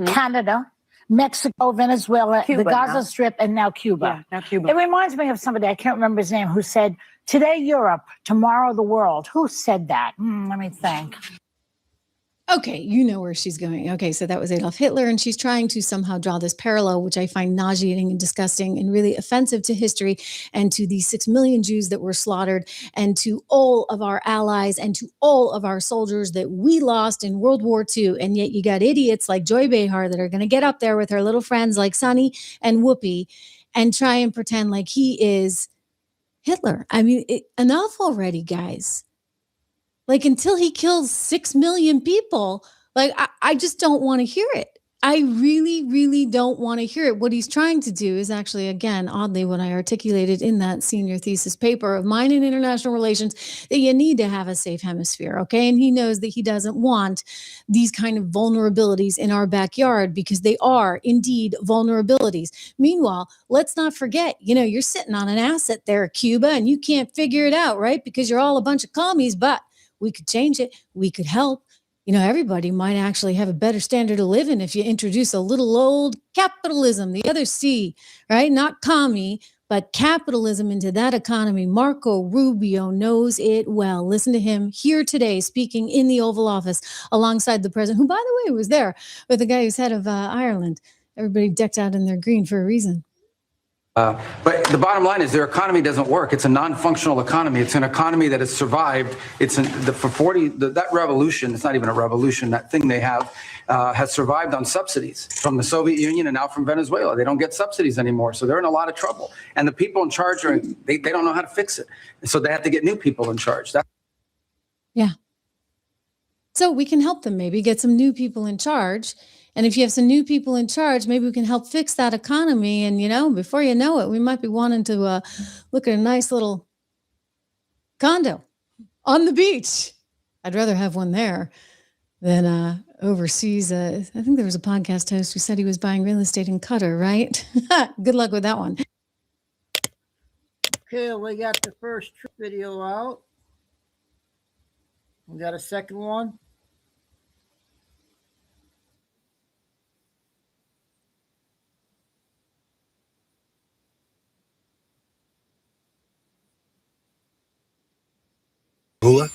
Canada, Mexico, Venezuela, Cuba the Gaza now. Strip, and now Cuba. Yeah, now Cuba. It reminds me of somebody, I can't remember his name, who said, today Europe, tomorrow the world. Who said that? Let me think. Okay, you know where she's going. Okay, so that was Adolf Hitler, and she's trying to somehow draw this parallel, which I find nauseating and disgusting and really offensive to history and to the 6 million Jews that were slaughtered and to all of our allies and to all of our soldiers that we lost in World War II. And yet you got idiots like Joy Behar that are going to get up there with her little friends like Sonny and Whoopi and try and pretend like he is Hitler. I mean, enough already, guys. Like, until he kills 6 million people, like, I just don't want to hear it. I really, really don't want to hear it. What he's trying to do is actually, again, oddly, what I articulated in that senior thesis paper of mine in international relations, that you need to have a safe hemisphere, okay? And he knows that he doesn't want these kind of vulnerabilities in our backyard because they are indeed vulnerabilities. Meanwhile, let's not forget, you know, you're sitting on an asset there, Cuba, and you can't figure it out, right? Because you're all a bunch of commies, but we could change it. We could help. You know, everybody might actually have a better standard of living if you introduce a little old capitalism, the other C, right? Not commie, but capitalism into that economy. Marco Rubio knows it well. Listen to him here today speaking in the Oval Office alongside the president, who, by the way, was there with the guy who's head of Ireland. Everybody decked out in their green for a reason. But the bottom line is their economy doesn't work. It's a non-functional economy. It's an economy that has survived. That revolution, it's not even a revolution, that thing they have has survived on subsidies from the Soviet Union and now from Venezuela. They don't get subsidies anymore. So they're in a lot of trouble. And the people in charge, they don't know how to fix it. And so they have to get new people in charge. Yeah. So we can help them maybe get some new people in charge. And if you have some new people in charge, maybe we can help fix that economy. And, you know, before you know it, we might be wanting to look at a nice little condo on the beach. I'd rather have one there than overseas. I think there was a podcast host who said he was buying real estate in Qatar, right? Good luck with that one. Okay, we got the first video out. We got a second one.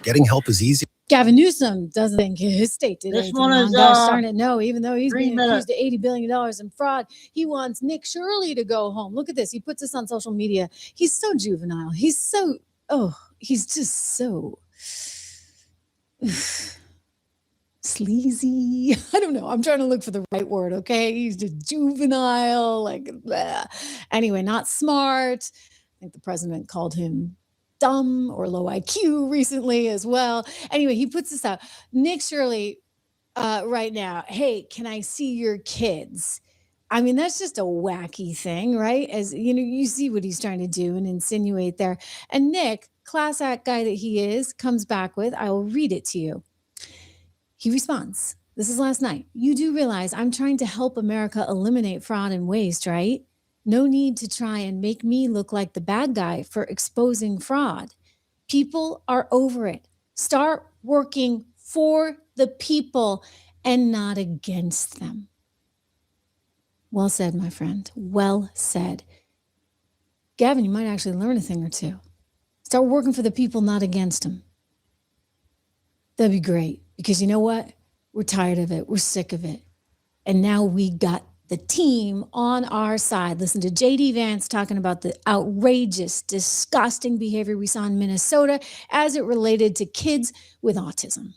Getting help is easy. Gavin Newsom doesn't think his state did This anything one wrong. is, Gosh darn it, no. Even though he's 3 being minutes. accused of $80 billion in fraud, he wants Nick Shirley to go home. Look at this. He puts this on social media. He's so juvenile. He's just so sleazy. I don't know. I'm trying to look for the right word, okay? He's just juvenile, like, blah. Anyway, not smart. I think the president called him dumb or low IQ recently as well. Anyway, he puts this out. Nick Shirley right now, hey, can I see your kids? I mean, that's just a wacky thing, right? As you know, you see what he's trying to do and insinuate there. And Nick, class act guy that he is, comes back with, I will read it to you. He responds, this is last night. You do realize I'm trying to help America eliminate fraud and waste, right? No need to try and make me look like the bad guy for exposing fraud. People are over it. Start working for the people and not against them. Well said, my friend. Well said. Gavin, you might actually learn a thing or two. Start working for the people, not against them. That'd be great, because you know what? We're tired of it. We're sick of it. And now we got the team on our side. Listen to JD Vance talking about the outrageous, disgusting behavior we saw in Minnesota as it related to kids with autism.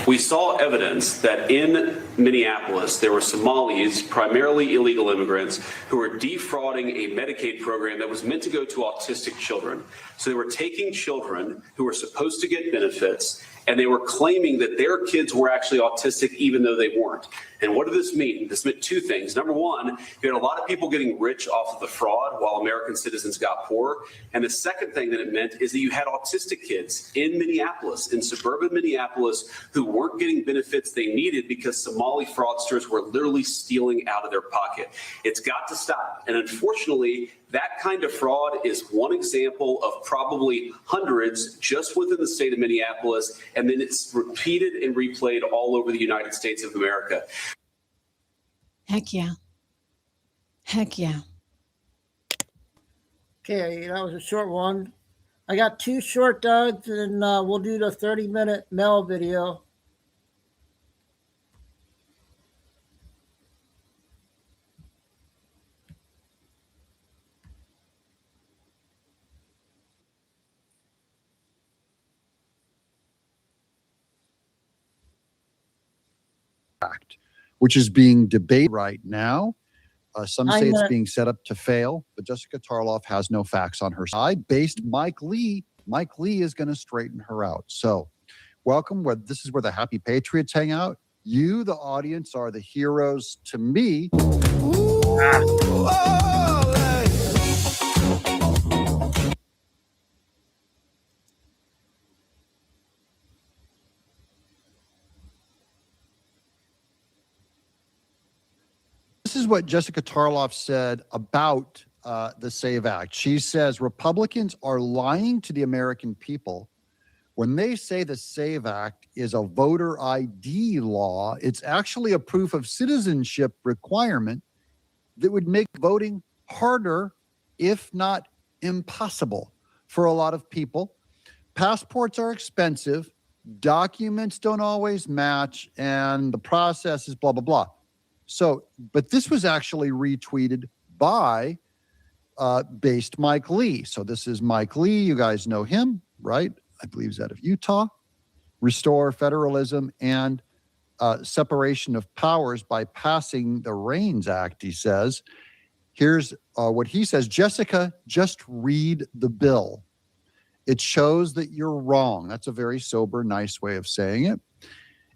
We saw evidence that in Minneapolis, there were Somalis, primarily illegal immigrants, who were defrauding a Medicaid program that was meant to go to autistic children. So they were taking children who were supposed to get benefits, and they were claiming that their kids were actually autistic even though they weren't. And what did this mean? This meant two things. Number one, you had a lot of people getting rich off of the fraud while American citizens got poor. And the second thing that it meant is that you had autistic kids in Minneapolis, in suburban Minneapolis, who weren't getting benefits they needed because Somali fraudsters were literally stealing out of their pocket. It's got to stop. And unfortunately, that kind of fraud is one example of probably hundreds just within the state of Minneapolis, and then it's repeated and replayed all over the United States of America. Heck yeah. Heck yeah. Okay, that was a short one. I got two short duds, and we'll do the 30-minute Mel video. Act, which is being debated right now. Some say it's being set up to fail, but Jessica Tarloff has no facts on her side. Based Mike Lee is going to straighten her out. So welcome. This is where the happy patriots hang out. You, the audience, are the heroes to me. This is what Jessica Tarloff said about the SAVE Act. She says Republicans are lying to the American people when they say the SAVE Act is a voter ID law. It's actually a proof of citizenship requirement that would make voting harder, if not impossible, for a lot of people. Passports are expensive, documents don't always match, and the process is blah, blah, blah. So, but this was actually retweeted by Based Mike Lee. So this is Mike Lee. You guys know him, right? I believe he's out of Utah. Restore federalism and separation of powers by passing the REINS Act, he says. Here's what he says. Jessica, just read the bill. It shows that you're wrong. That's a very sober, nice way of saying it.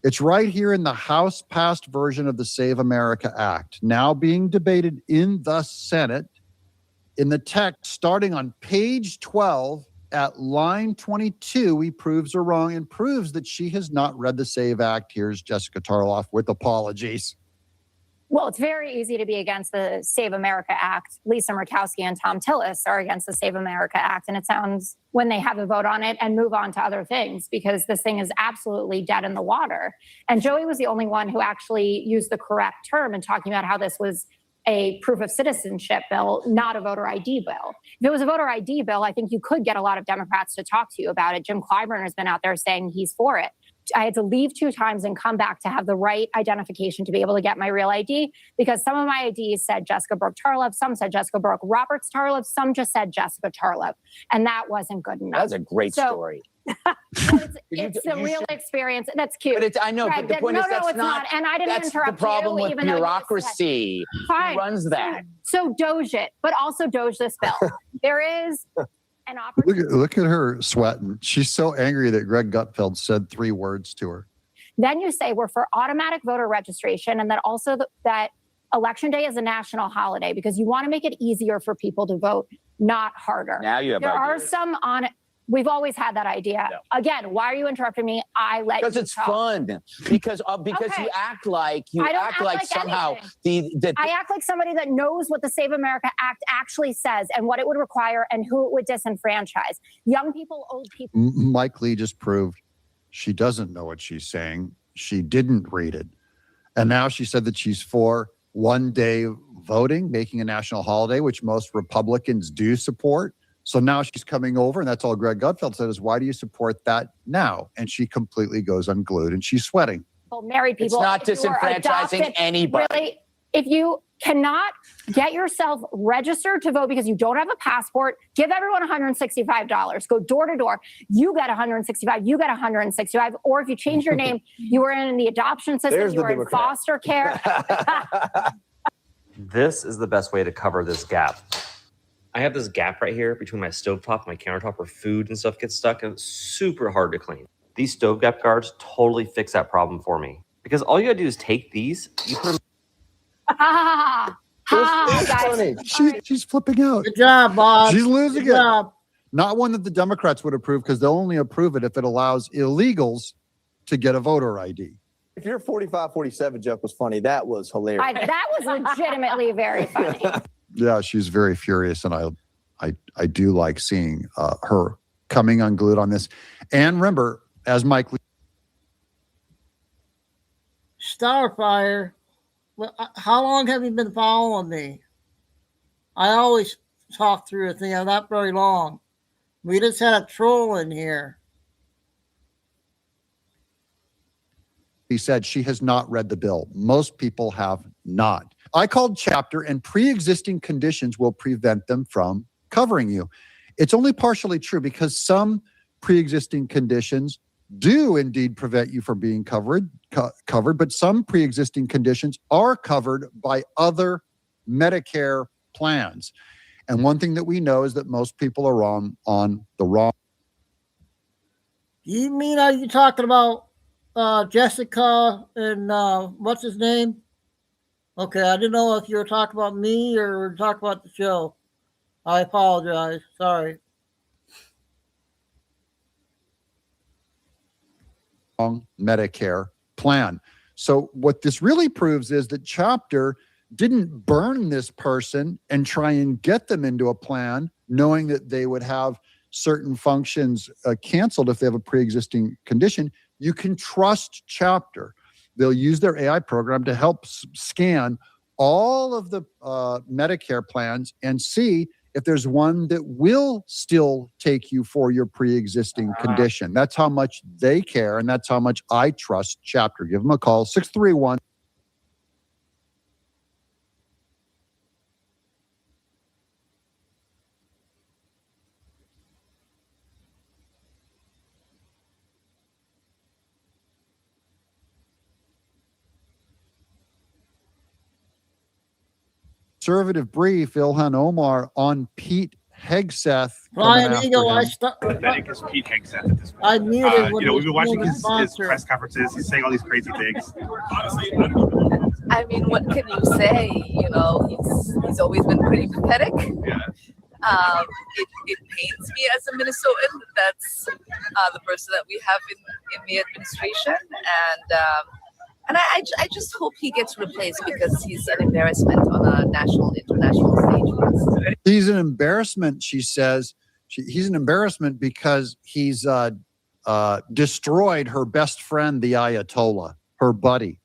It's right here in the House-passed version of the Save America Act, now being debated in the Senate. In the text, starting on page 12 at line 22, he proves her wrong and proves that she has not read the SAVE Act. Here's Jessica Tarloff with apologies. Well, it's very easy to be against the Save America Act. Lisa Murkowski and Tom Tillis are against the Save America Act. And it sounds, when they have a vote on it, and move on to other things, because this thing is absolutely dead in the water. And Joey was the only one who actually used the correct term in talking about how this was a proof of citizenship bill, not a voter ID bill. If it was a voter ID bill, I think you could get a lot of Democrats to talk to you about it. Jim Clyburn has been out there saying he's for it. I had to leave 2 times and come back to have the right identification to be able to get my real ID, because some of my IDs said Jessica Brooke Tarloff, some said Jessica Brooke Roberts Tarloff, some just said Jessica Tarloff, and that wasn't good enough. That's a great story. It's a real experience. That's cute. But I know, Greg, but the point is that's it's not. And I didn't that's interrupt the problem you, with even though you bureaucracy. Fine. Who runs that? So doge it, but also doge this bill. There is an opportunity. Look at her sweating. She's so angry that Greg Gutfeld said 3 words to her. Then you say we're for automatic voter registration, and that also that Election Day is a national holiday, because you want to make it easier for people to vote, not harder. Now you have There ideas. are some on We've always had that idea. Again, why are you interrupting me? I let you Because it's talk. fun. Because Okay. you act like I don't act like somehow anything. I act like somebody that knows what the Save America Act actually says and what it would require and who it would disenfranchise. Young people, old people. Mike Lee just proved she doesn't know what she's saying. She didn't read it. And now she said that she's for one-day voting, making a national holiday, which most Republicans do support. So now she's coming over, and that's all Greg Gutfeld said is, why do you support that now? And she completely goes unglued, and she's sweating. Married people. It's not if you are disenfranchising adopted, anybody. Really, if you cannot get yourself registered to vote because you don't have a passport, give everyone $165. Go door to door. You get $165. You get $165. Or if you change your name, you were in the adoption system. You were in foster care. This is the best way to cover this gap. I have this gap right here between my stovetop and my countertop where food and stuff gets stuck, and it's super hard to clean. These stove gap guards totally fix that problem for me. Because all you gotta do is take these, you put them. Guys. She's flipping out. Good job, Bob. She's losing Good it. job. Not one that the Democrats would approve, because they'll only approve it if it allows illegals to get a voter ID. If your 45-47 joke was funny, that was hilarious. That was legitimately very funny. Yeah, she's very furious, and I do like seeing her coming unglued on this. And remember, as Mike Lee, Starfire, well, how long have you been following me? I always talk through a thing. I'm not very long. We just had a troll in here. he said she has not read the bill. Most people have not. I called chapter, and pre-existing conditions will prevent them from covering you. It's only partially true because some pre-existing conditions do indeed prevent you from being covered, but some pre-existing conditions are covered by other Medicare plans. And one thing that we know is that most people are on the wrong. You mean, are you talking about Jessica and what's his name? Okay, I didn't know if you were talking about me or talking about the show. I apologize. Sorry. Medicare plan. So what this really proves is that chapter didn't burn this person and try and get them into a plan knowing that they would have certain functions canceled if they have a pre-existing condition. You can trust chapter. They'll use their AI program to help scan all of the Medicare plans and see if there's one that will still take you for your pre-existing condition. That's how much they care, and that's how much I trust chapter. Give them a call, 631. Conservative brief, Ilhan Omar on Pete Hegseth. Flying Eagle, I Pathetic is Pete Hegseth at this point. I muted. We've been watching his press conferences. He's saying all these crazy things. I mean, what can you say? You know, he's always been pretty pathetic. Yeah. It pains me as a Minnesotan that that's the person that we have in the administration, and I just hope he gets replaced because he's an embarrassment on a national, international stage for us. He's an embarrassment, she says. He's an embarrassment because he's destroyed her best friend, the Ayatollah, her buddy.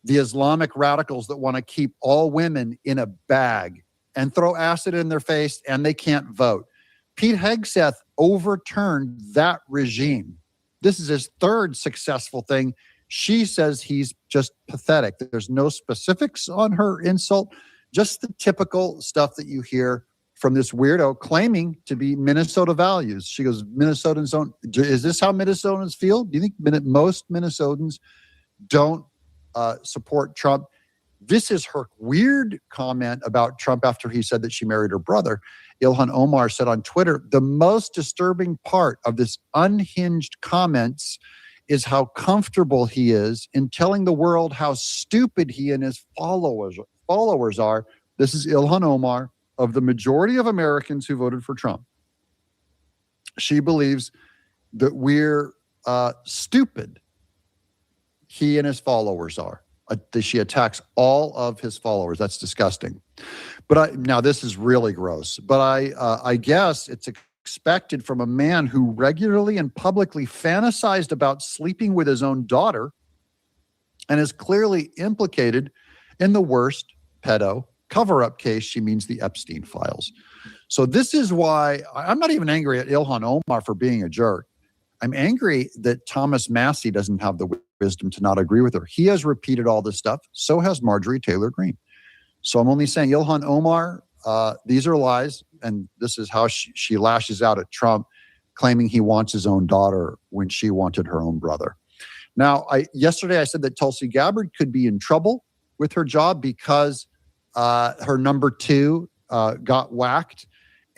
The Islamic radicals that want to keep all women in a bag and throw acid in their face, and they can't vote. Pete Hegseth overturned that regime. This is his third successful thing. She says he's just pathetic. There's no specifics on her insult, just the typical stuff that you hear from this weirdo claiming to be Minnesota values. She goes, Minnesotans don't, is this how Minnesotans feel? Do you think most Minnesotans don't support Trump? This is her weird comment about Trump after he said that she married her brother. Ilhan Omar said on Twitter, the most disturbing part of this unhinged comments is how comfortable he is in telling the world how stupid he and his followers are. This is Ilhan Omar of the majority of Americans who voted for Trump. She believes that we're stupid. He and his followers are. She attacks all of his followers. That's disgusting. But now this is really gross. But I guess it's expected from a man who regularly and publicly fantasized about sleeping with his own daughter and is clearly implicated in the worst pedo cover-up case. She means the Epstein files. So this is why I'm not even angry at Ilhan Omar for being a jerk. I'm angry that Thomas Massey doesn't have the wisdom to not agree with her. He has repeated all this stuff. So has Marjorie Taylor Greene. So I'm only saying, Ilhan Omar, these are lies. And this is how she lashes out at Trump, claiming he wants his own daughter when she wanted her own brother. Now, yesterday I said that Tulsi Gabbard could be in trouble with her job because her number 2 got whacked.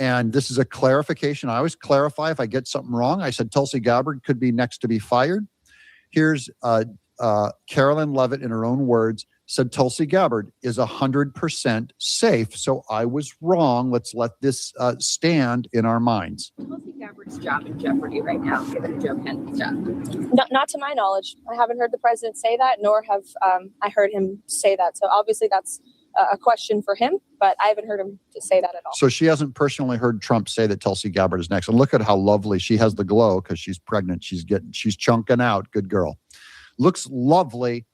And this is a clarification. I always clarify if I get something wrong. I said Tulsi Gabbard could be next to be fired. Here's Carolyn Leavitt, in her own words, said Tulsi Gabbard is 100% safe. So I was wrong. Let's let this stand in our minds. Tulsi Gabbard's job in jeopardy right now, given Joe Penny's death? Not to my knowledge. I haven't heard the president say that, nor have I heard him say that. So obviously that's a question for him, but I haven't heard him to say that at all. So she hasn't personally heard Trump say that Tulsi Gabbard is next. And look at how lovely she has the glow because she's pregnant. She's chunking out. Good girl. Looks lovely.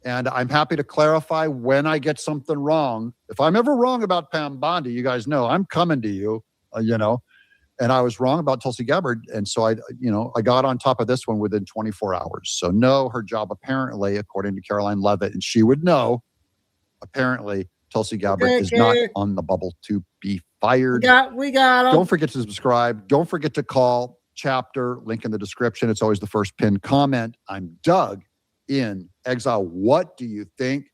And I'm happy to clarify when I get something wrong. If I'm ever wrong about Pam Bondi, you guys know I'm coming to you, and I was wrong about Tulsi Gabbard. And so I got on top of this one within 24 hours. So no, her job apparently, according to Caroline Leavitt, and she would know, apparently Tulsi Gabbard is not on the bubble to be fired. We got him. Don't forget to subscribe. Don't forget to call chapter, link in the description. It's always the first pinned comment. I'm Doug in exile. What do you think?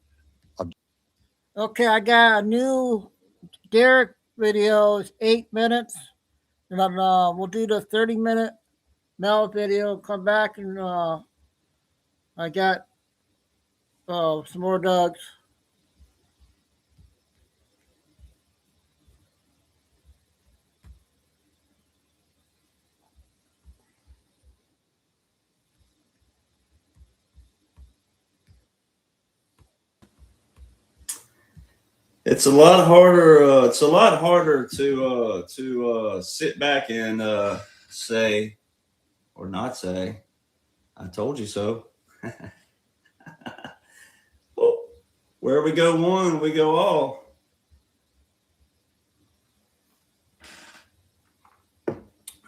Okay, I got a new Derek video. It's 8 minutes. And then we'll do the 30-minute Mel video. Come back and I got some more Dougs. It's a lot harder. It's a lot harder to sit back and say or not say, "I told you so." Well, where we go one, we go all.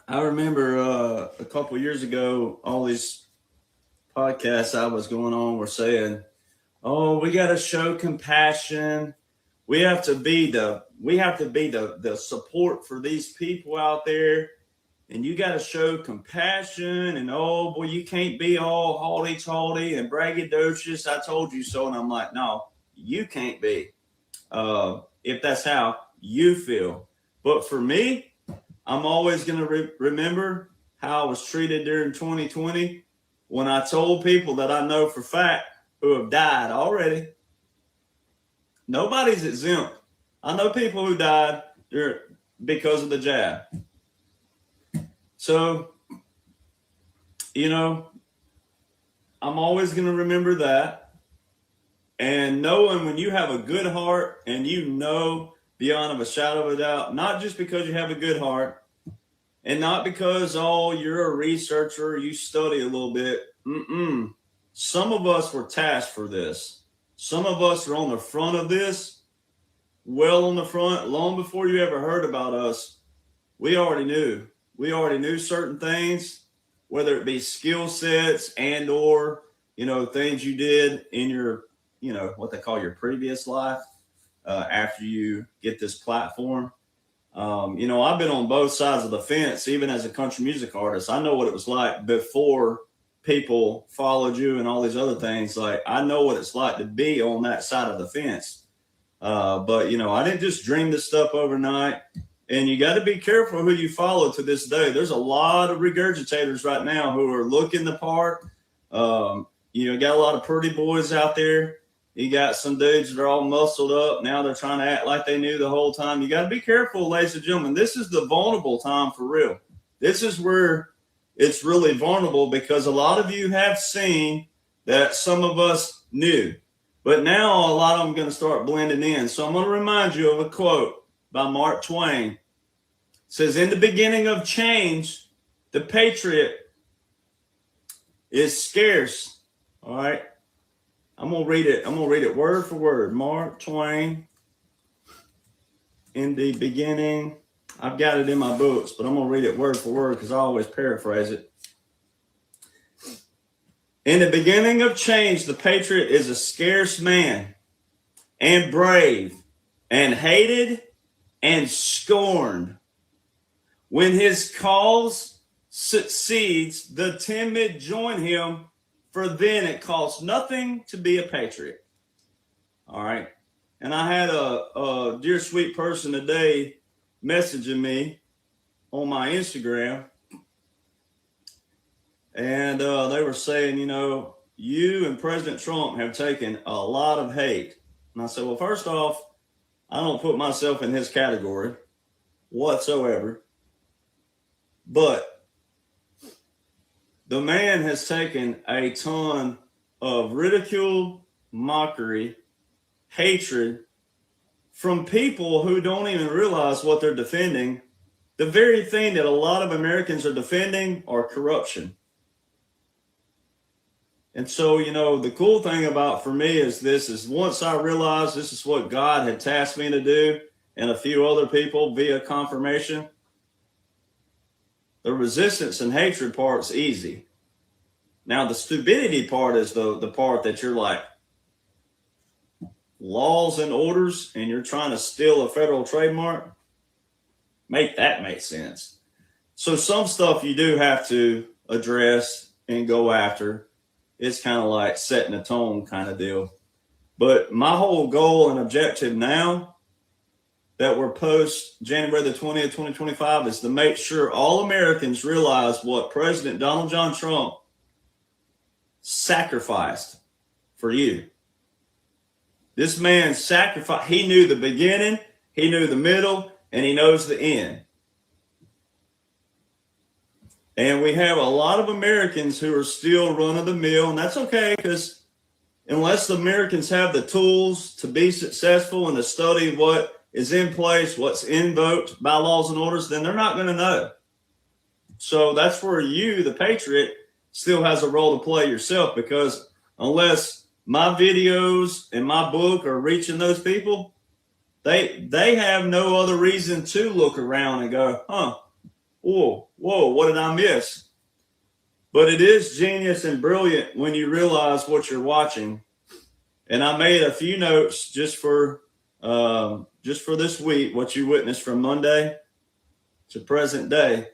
I remember a couple years ago, all these podcasts I was going on were saying, "Oh, we got to show compassion. We have to be the support for these people out there, and you got to show compassion. And oh boy, you can't be all haughty-taughty and braggadocious. I told you so." And I'm like, no, you can't be. If that's how you feel. But for me, I'm always going to remember how I was treated during 2020 when I told people that I know for fact who have died already. Nobody's exempt. I know people who died because of the jab. So, I'm always going to remember that. And knowing when you have a good heart and beyond of a shadow of a doubt, not just because you have a good heart and not because, you're a researcher, you study a little bit. Some of us were tasked for this. Some of us are on the front of this, well on the front, long before you ever heard about us. We already knew. We already knew certain things, whether it be skill sets and or, things you did in your, what they call your previous life after you get this platform. I've been on both sides of the fence, even as a country music artist. I know what it was like before people followed you and all these other things. Like, I know what it's like to be on that side of the fence. But I didn't just dream this stuff overnight. And you got to be careful who you follow to this day. There's a lot of regurgitators right now who are looking the part. Got a lot of pretty boys out there. You got some dudes that are all muscled up. Now they're trying to act like they knew the whole time. You got to be careful, ladies and gentlemen. This is the vulnerable time for real. this is where it's really vulnerable, because a lot of you have seen that some of us knew, but now a lot of them are going to start blending in. So I'm going to remind you of a quote by Mark Twain. It says, in the beginning of change, the patriot is scarce. All right. I'm going to read it. I'm going to read it word for word. Mark Twain. In the beginning, I've got it in my books, but I'm going to read it word for word because I always paraphrase it. In the beginning of change, the patriot is a scarce man, and brave, and hated, and scorned. When his cause succeeds, the timid join him, for then it costs nothing to be a patriot. All right. And I had a dear sweet person today messaging me on my Instagram. And they were saying, you know, you and President Trump have taken a lot of hate. And I said, well, first off, I don't put myself in his category whatsoever. But the man has taken a ton of ridicule, mockery, hatred from people who don't even realize what they're defending. The very thing that a lot of Americans are defending are corruption. And so, you know, the cool thing about for me is this is once I realized this is what God had tasked me to do, and a few other people via confirmation, the resistance and hatred part's easy. Now, the stupidity part is the part that you're like, laws and orders, and you're trying to steal a federal trademark. Make that make sense. So some stuff you do have to address and go after. It's kind of like setting a tone kind of deal. But my whole goal and objective now that we're post January the 20th, 2025 is to make sure all Americans realize what President Donald John Trump sacrificed for you. This man sacrificed. He knew the beginning, he knew the middle, and he knows the end. And we have a lot of Americans who are still run of the mill, and that's okay, because unless the Americans have the tools to be successful and to study what is in place, what's invoked by laws and orders, then they're not going to know. So that's where you, the patriot, still has a role to play yourself, because unless my videos and my book are reaching those people, they have no other reason to look around and go, whoa, what did I miss? But it is genius and brilliant when you realize what you're watching. And I made a few notes just for this week, what you witnessed from Monday to present day.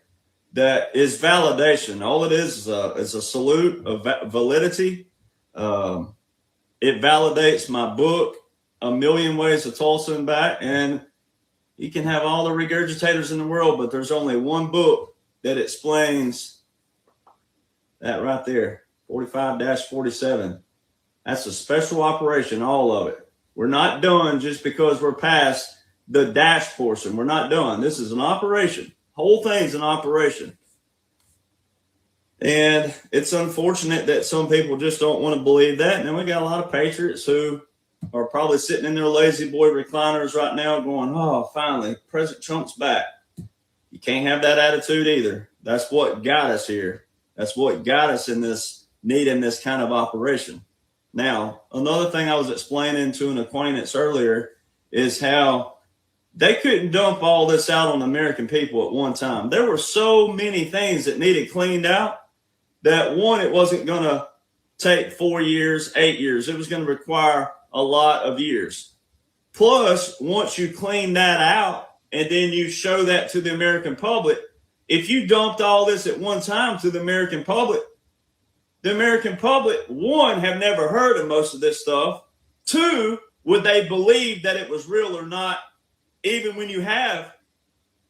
That is validation. All it is a salute of validity. It validates my book, A Million Ways to Tulsa and Back. And you can have all the regurgitators in the world, but there's only one book that explains that right there, 45-47. That's a special operation, all of it. We're not done just because we're past the dash portion. We're not done. This is an operation. Whole thing's an operation. And it's unfortunate that some people just don't want to believe that. And then we got a lot of patriots who are probably sitting in their lazy boy recliners right now going, oh, finally, President Trump's back. You can't have that attitude either. That's what got us here. That's what got us in this, needing this kind of operation. Now, another thing I was explaining to an acquaintance earlier is how they couldn't dump all this out on the American people at one time. There were so many things that needed cleaned out that, one, it wasn't going to take 4 years, 8 years. It was going to require a lot of years. Plus, once you clean that out and then you show that to the American public, if you dumped all this at one time to the American public, one, have never heard of most of this stuff. Two, would they believe that it was real or not, even when you have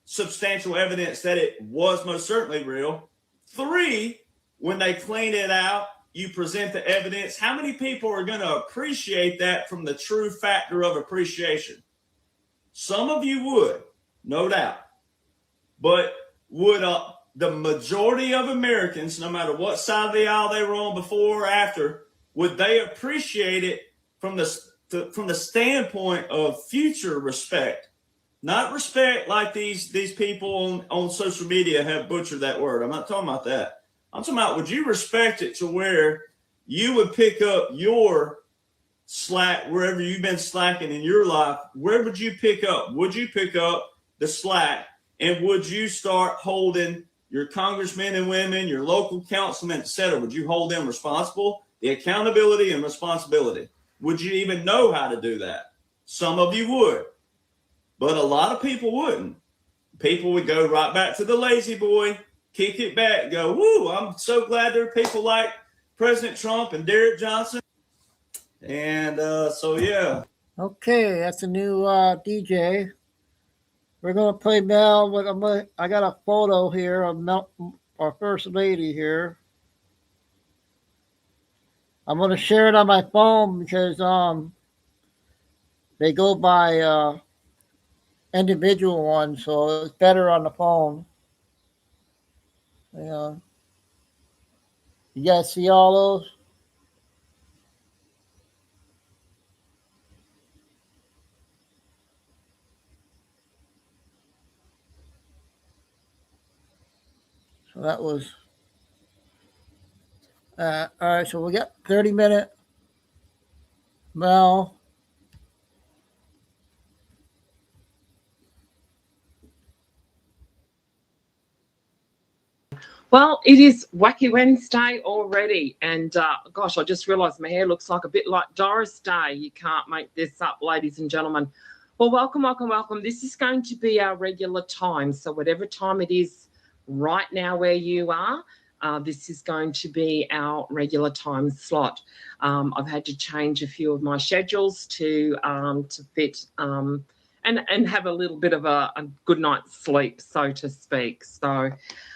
substantial evidence that it was most certainly real? Three, when they clean it out, you present the evidence. How many people are going to appreciate that from the true factor of appreciation? Some of you would, no doubt. But would the majority of Americans, no matter what side of the aisle they were on before or after, would they appreciate it from the standpoint of future respect? Not respect like these people on social media have butchered that word. I'm not talking about that. I'm talking about, would you respect it to where you would pick up your slack wherever you've been slacking in your life? Where would you pick up? Would you pick up the slack, and would you start holding your congressmen and women, your local councilmen, et cetera? Would you hold them responsible? The accountability and responsibility. Would you even know how to do that? Some of you would, but a lot of people wouldn't. People would go right back to the lazy boy, kick it back, go, woo, I'm so glad there are people like President Trump and Derek Johnson. And so, yeah. Okay, that's a new DJ. We're going to play Mel. But I got a photo here of Mel, our First Lady here. I'm going to share it on my phone because they go by individual ones, so it's better on the phone. Yeah. You guys see all those? So that was all right. So we got 30-minute Mel. Well, it is Wacky Wednesday already, and gosh, I just realised my hair looks like a bit like Doris Day. You can't make this up, ladies and gentlemen. Well, welcome, welcome, welcome. This is going to be our regular time, so whatever time it is right now where you are, this is going to be our regular time slot. I've had to change a few of my schedules to fit and have a little bit of a good night's sleep, so to speak.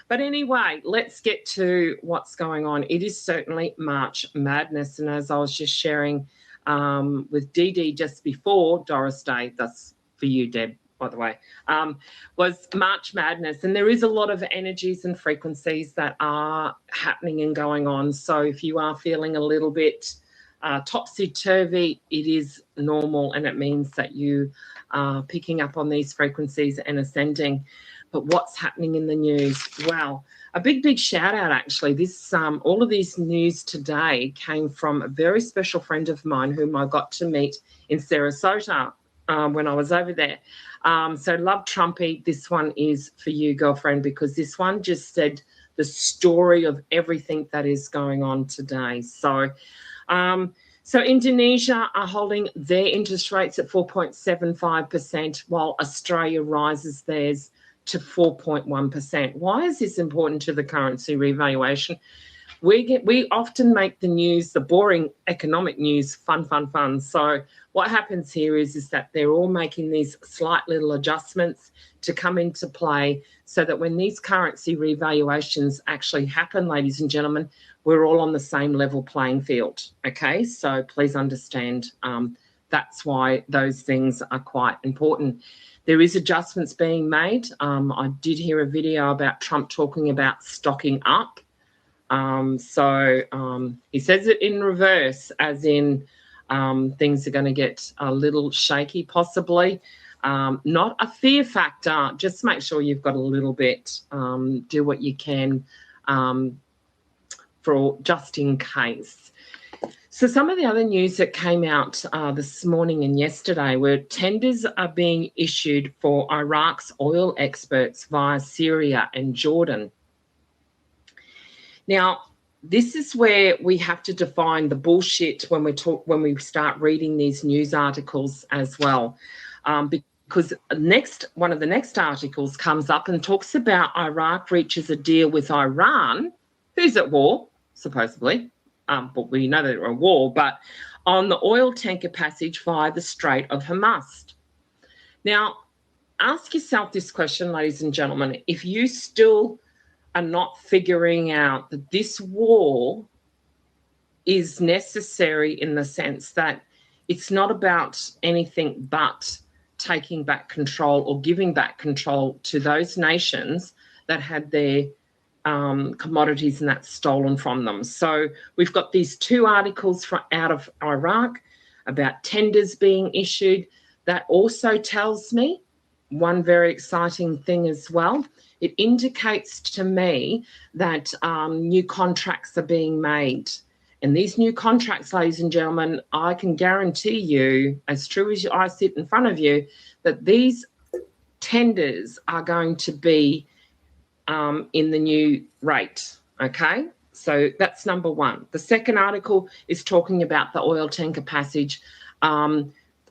But anyway, let's get to what's going on. It is certainly March Madness. And as I was just sharing with Dee Dee just before Doris Day, that's for you, Deb, by the way, was March Madness. And there is a lot of energies and frequencies that are happening and going on. So if you are feeling a little bit topsy-turvy, it is normal, and it means that you are picking up on these frequencies and ascending. But what's happening in the news? Well, a big shout out actually. This all of these news today came from a very special friend of mine whom I got to meet in Sarasota when I was over there. So love Trumpy. This one is for you, girlfriend, because this one just said the story of everything that is going on today. So Indonesia are holding their interest rates at 4.75%, while Australia rises theirs to 4.1%. Why is this important to the currency revaluation? We often make the news, the boring economic news, fun. So what happens here is that they're all making these slight little adjustments to come into play so that when these currency revaluations actually happen, ladies and gentlemen, we're all on the same level playing field, okay? So please understand that's why those things are quite important. There is adjustments being made. I did hear a video about Trump talking about stocking up. He says it in reverse, as in things are going to get a little shaky possibly. Not a fear factor. Just make sure you've got a little bit. Do what you can for just in case. So some of the other news that came out this morning and yesterday were tenders are being issued for Iraq's oil exports via Syria and Jordan. Now, this is where we have to define the bullshit when we start reading these news articles as well, because one of the next articles comes up and talks about Iraq reaches a deal with Iran, who's at war, supposedly. But we know they're at war, but on the oil tanker passage via the Strait of Hormuz. Now, ask yourself this question, ladies and gentlemen. If you still are not figuring out that this war is necessary in the sense that it's not about anything but taking back control or giving back control to those nations that had their commodities and that's stolen from them. So we've got these two articles out of Iraq about tenders being issued. That also tells me one very exciting thing as well. It indicates to me that new contracts are being made. And these new contracts, ladies and gentlemen, I can guarantee you, as true as I sit in front of you, that these tenders are going to be in the new rate, okay? So that's number one. The second article is talking about the oil tanker passage.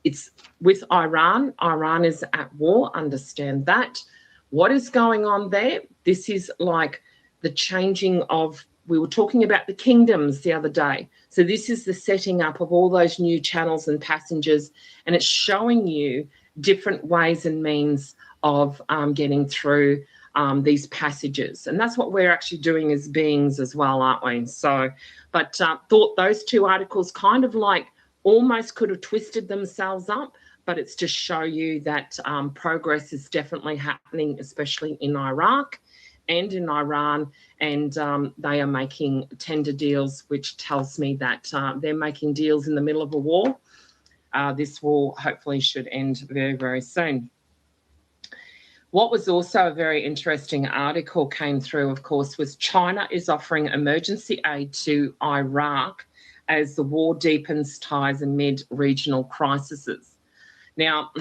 It's with Iran. Iran is at war, understand that. What is going on there? This is like the changing of, we were talking about the kingdoms the other day. So this is the setting up of all those new channels and passengers, and it's showing you different ways and means of getting through these passages. And that's what we're actually doing as beings as well, aren't we? So, but thought those two articles kind of like almost could have twisted themselves up, but it's to show you that progress is definitely happening, especially in Iraq and in Iran, and they are making tender deals, which tells me that they're making deals in the middle of a war. This war hopefully should end very, very soon. What was also a very interesting article came through, of course, was China is offering emergency aid to Iraq as the war deepens ties amid regional crises. Now,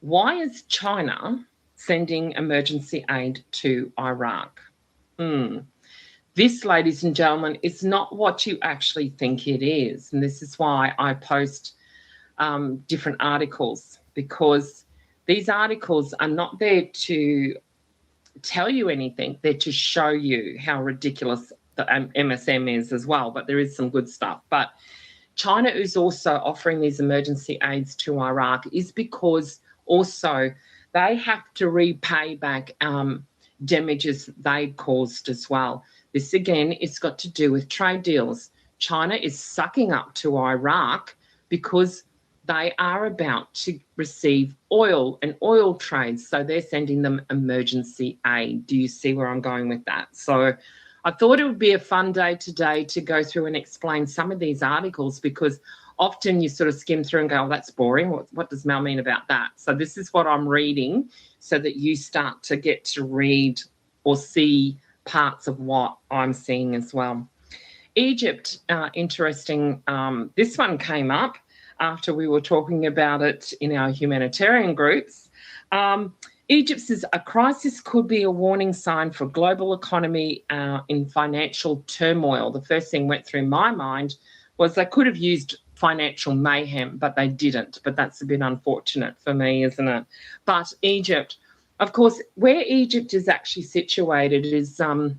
why is China sending emergency aid to Iraq? This, ladies and gentlemen, is not what you actually think it is. And this is why I post different articles, because these articles are not there to tell you anything. They're to show you how ridiculous the MSM is as well, but there is some good stuff. But China is also offering these emergency aids to Iraq is because also they have to repay back damages they caused as well. This, again, it's got to do with trade deals. China is sucking up to Iraq because they are about to receive oil and oil trades. So they're sending them emergency aid. Do you see where I'm going with that? So I thought it would be a fun day today to go through and explain some of these articles, because often you sort of skim through and go, oh, that's boring. What does Mel mean about that? So this is what I'm reading so that you start to get to read or see parts of what I'm seeing as well. Egypt, interesting. This one came up after we were talking about it in our humanitarian groups. Egypt says a crisis could be a warning sign for global economy in financial turmoil. The first thing went through my mind was they could have used financial mayhem, but they didn't. But that's a bit unfortunate for me, isn't it? But Egypt, of course, where Egypt is actually situated is, and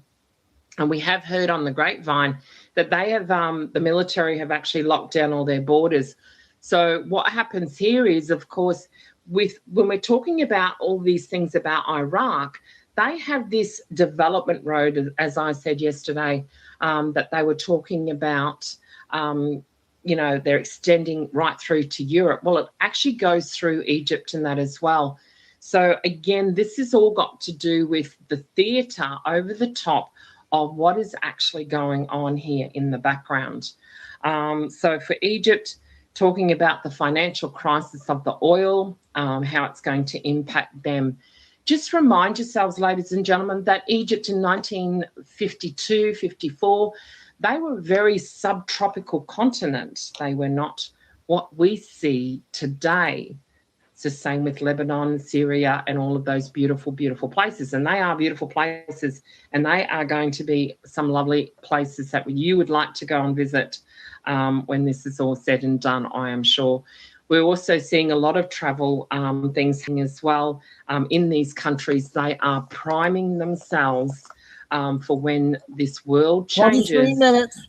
we have heard on the grapevine that they have, the military have actually locked down all their borders. So what happens here is, of course, when we're talking about all these things about Iraq, they have this development road, as I said yesterday, that they were talking about, they're extending right through to Europe. Well, it actually goes through Egypt and that as well. So again, this has all got to do with the theatre over the top of what is actually going on here in the background. So for Egypt, talking about the financial crisis of the oil, how it's going to impact them. Just remind yourselves, ladies and gentlemen, that Egypt in 1952, 54, they were a very subtropical continent. They were not what we see today. It's the same with Lebanon, Syria, and all of those beautiful, beautiful places. And they are beautiful places, and they are going to be some lovely places that you would like to go and visit when this is all said and done, I am sure. We're also seeing a lot of travel things as well in these countries. They are priming themselves for when this world changes,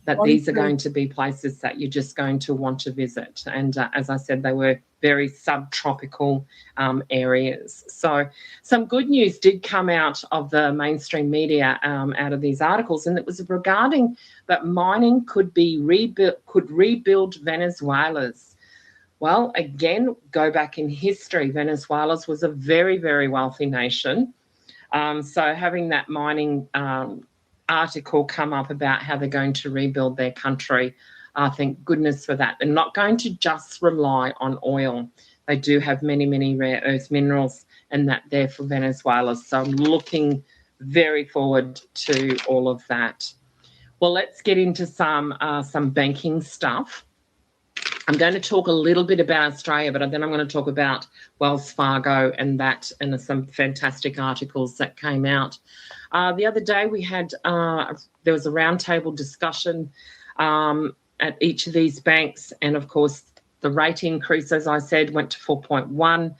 that these are going to be places that you're just going to want to visit. And as I said, they were very subtropical areas. So some good news did come out of the mainstream media out of these articles, and it was regarding that mining could rebuild Venezuela's. Well, again, go back in history. Venezuela was a very, very wealthy nation. So having that mining article come up about how they're going to rebuild their country, thank goodness for that. They're not going to just rely on oil. They do have many, many rare earth minerals and that there for Venezuela. So I'm looking very forward to all of that. Well, let's get into some banking stuff. I'm going to talk a little bit about Australia, but then I'm going to talk about Wells Fargo and that, and some fantastic articles that came out. The other day we had, there was a roundtable discussion at each of these banks, and of course the rate increase, as I said, went to 4.1.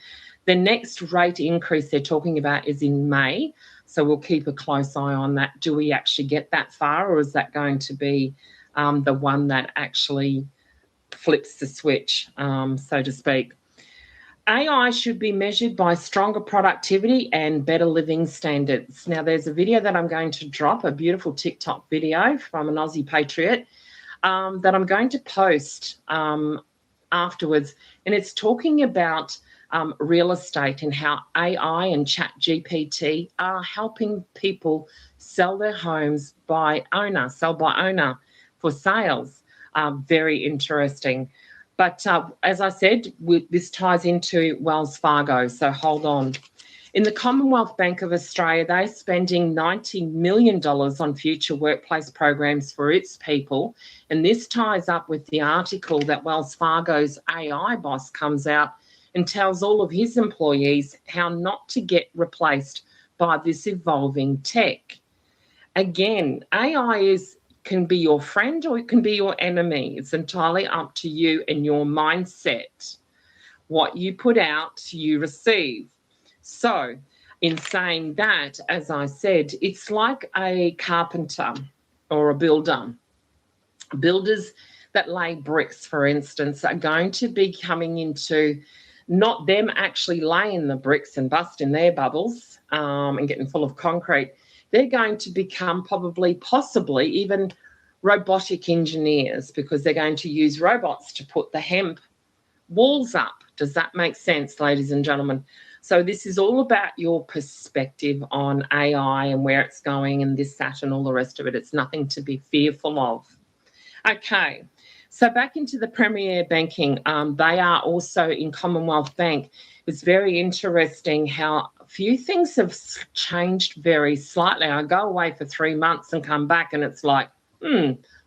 The next rate increase they're talking about is in May, so we'll keep a close eye on that. Do we actually get that far, or is that going to be the one that actually flips the switch, so to speak? AI should be measured by stronger productivity and better living standards. Now, there's a video that I'm going to drop, a beautiful TikTok video from an Aussie patriot that I'm going to post afterwards. And it's talking about real estate and how AI and ChatGPT are helping people sell their homes by owner, sell by owner for sales. Very interesting. But as I said, this ties into Wells Fargo, so hold on. In the Commonwealth Bank of Australia, they're spending $90 million on future workplace programs for its people. And this ties up with the article that Wells Fargo's AI boss comes out and tells all of his employees how not to get replaced by this evolving tech. Again, AI can be your friend or it can be your enemy. It's entirely up to you and your mindset. What you put out, you receive. So in saying that, as I said, it's like a carpenter or a builder. Builders that lay bricks, for instance, are going to be coming into not them actually laying the bricks and busting their bubbles and getting full of concrete. They're going to become possibly even robotic engineers, because they're going to use robots to put the hemp walls up. Does that make sense, ladies and gentlemen? So this is all about your perspective on AI and where it's going and this, that, and all the rest of it. It's nothing to be fearful of. Okay, so back into the Premier Banking. They are also in Commonwealth Bank. It's very interesting how a few things have changed very slightly. I go away for 3 months and come back and it's like,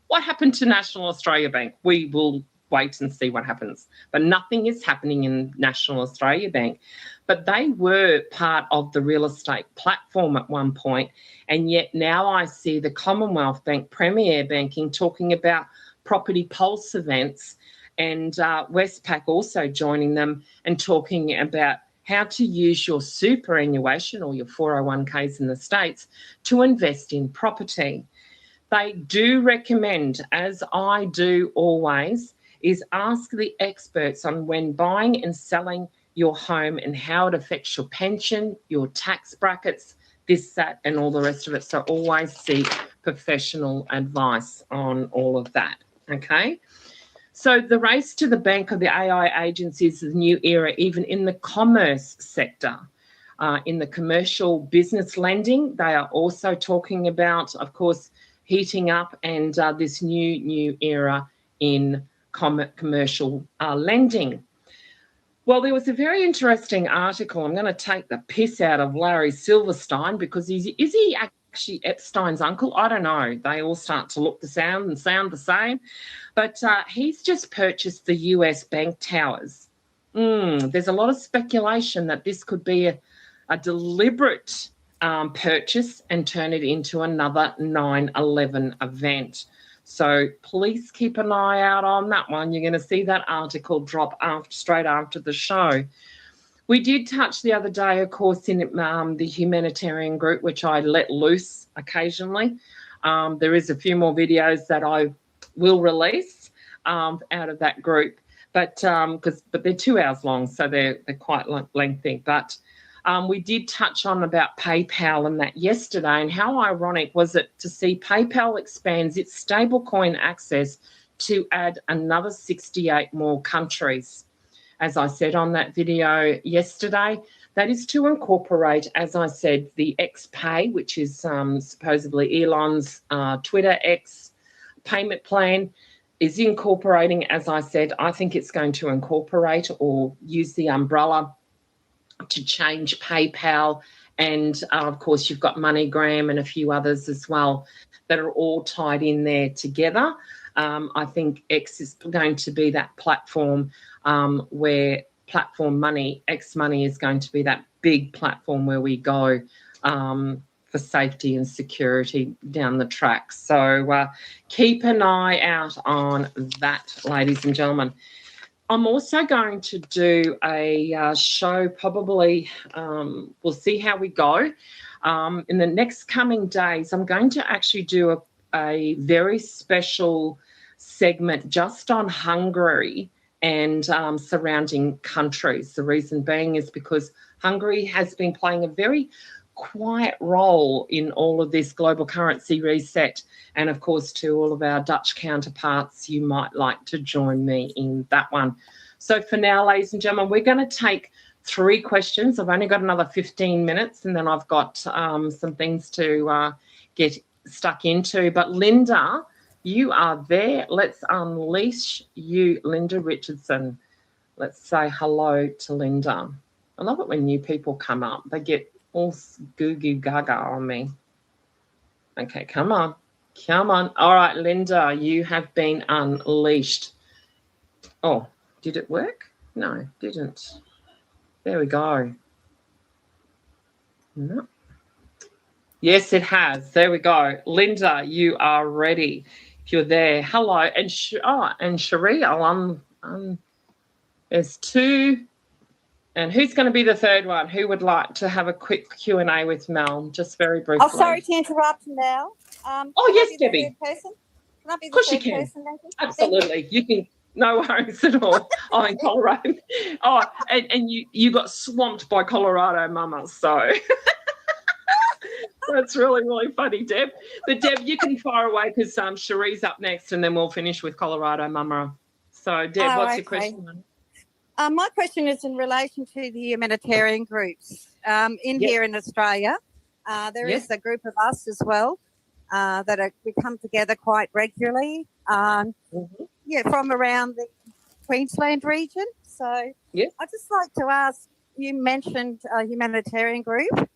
what happened to National Australia Bank? We will wait and see what happens. But nothing is happening in National Australia Bank. But they were part of the real estate platform at one point, and yet now I see the Commonwealth Bank Premier Banking talking about property pulse events, and Westpac also joining them and talking about how to use your superannuation or your 401ks in the States to invest in property. They do recommend, as I do always, is ask the experts on when buying and selling your home and how it affects your pension, your tax brackets, this, that, and all the rest of it. So always seek professional advice on all of that, okay? So the race to the bank of the AI agencies is a new era, even in the commerce sector. In the commercial business lending, they are also talking about, of course, heating up and this new era in commercial lending. Well, there was a very interesting article. I'm going to take the piss out of Larry Silverstein, because is he actually Epstein's uncle? I don't know. They all start to look sound the same. But he's just purchased the US bank towers. There's a lot of speculation that this could be a deliberate purchase and turn it into another 9/11 event. So please keep an eye out on that one. You're going to see that article drop straight after the show. We did touch the other day, of course, in the humanitarian group, which I let loose occasionally. There is a few more videos that I will release out of that group, but they're 2 hours long, so they're quite lengthy. But we did touch on about PayPal and that yesterday, and how ironic was it to see PayPal expands its stablecoin access to add another 68 more countries. As I said on that video yesterday, that is to incorporate, as I said, the X Pay, which is supposedly Elon's Twitter X payment plan, is incorporating, as I said, I think it's going to incorporate or use the umbrella to change PayPal. And of course, you've got MoneyGram and a few others as well that are all tied in there together. I think X is going to be that platform where platform money, X money is going to be that big platform where we go for safety and security down the track. So keep an eye out on that, ladies and gentlemen. I'm also going to do a show, probably, we'll see how we go. In the next coming days, I'm going to actually do a very special segment just on Hungary and surrounding countries. The reason being is because Hungary has been playing a very quiet role in all of this global currency reset. And of course, to all of our Dutch counterparts, you might like to join me in that one. So for now, ladies and gentlemen, we're going to take 3 questions. I've only got another 15 minutes and then I've got some things to get stuck into. But Linda, you are there. Let's unleash you, Linda Richardson. Let's say hello to Linda. I love it when new people come up. They get all goo goo gaga on me. Okay, come on. Come on. All right, Linda, you have been unleashed. Oh, did it work? No, it didn't. There we go. No. Yes, it has. There we go. Linda, you are ready. If you're there, hello. And and Cherie, there's 2. And who's going to be the 3rd one? Who would like to have a quick Q&A with Mel, just very briefly? Oh, sorry to interrupt, Mel. Yes, Debbie. Can I be the Of course you third can. person? Thank you. Absolutely. You can. No worries at all. Oh, in Colorado. Oh, and you got swamped by Colorado mamas, so that's really, really funny, Deb. But Deb, you can fire away because Cherie's up next and then we'll finish with Colorado mama. So Deb, what's your question? My question is in relation to the humanitarian groups. Here in Australia, there is a group of us as well we come together quite regularly. From around the Queensland region. So I'd just like to ask, you mentioned a humanitarian group.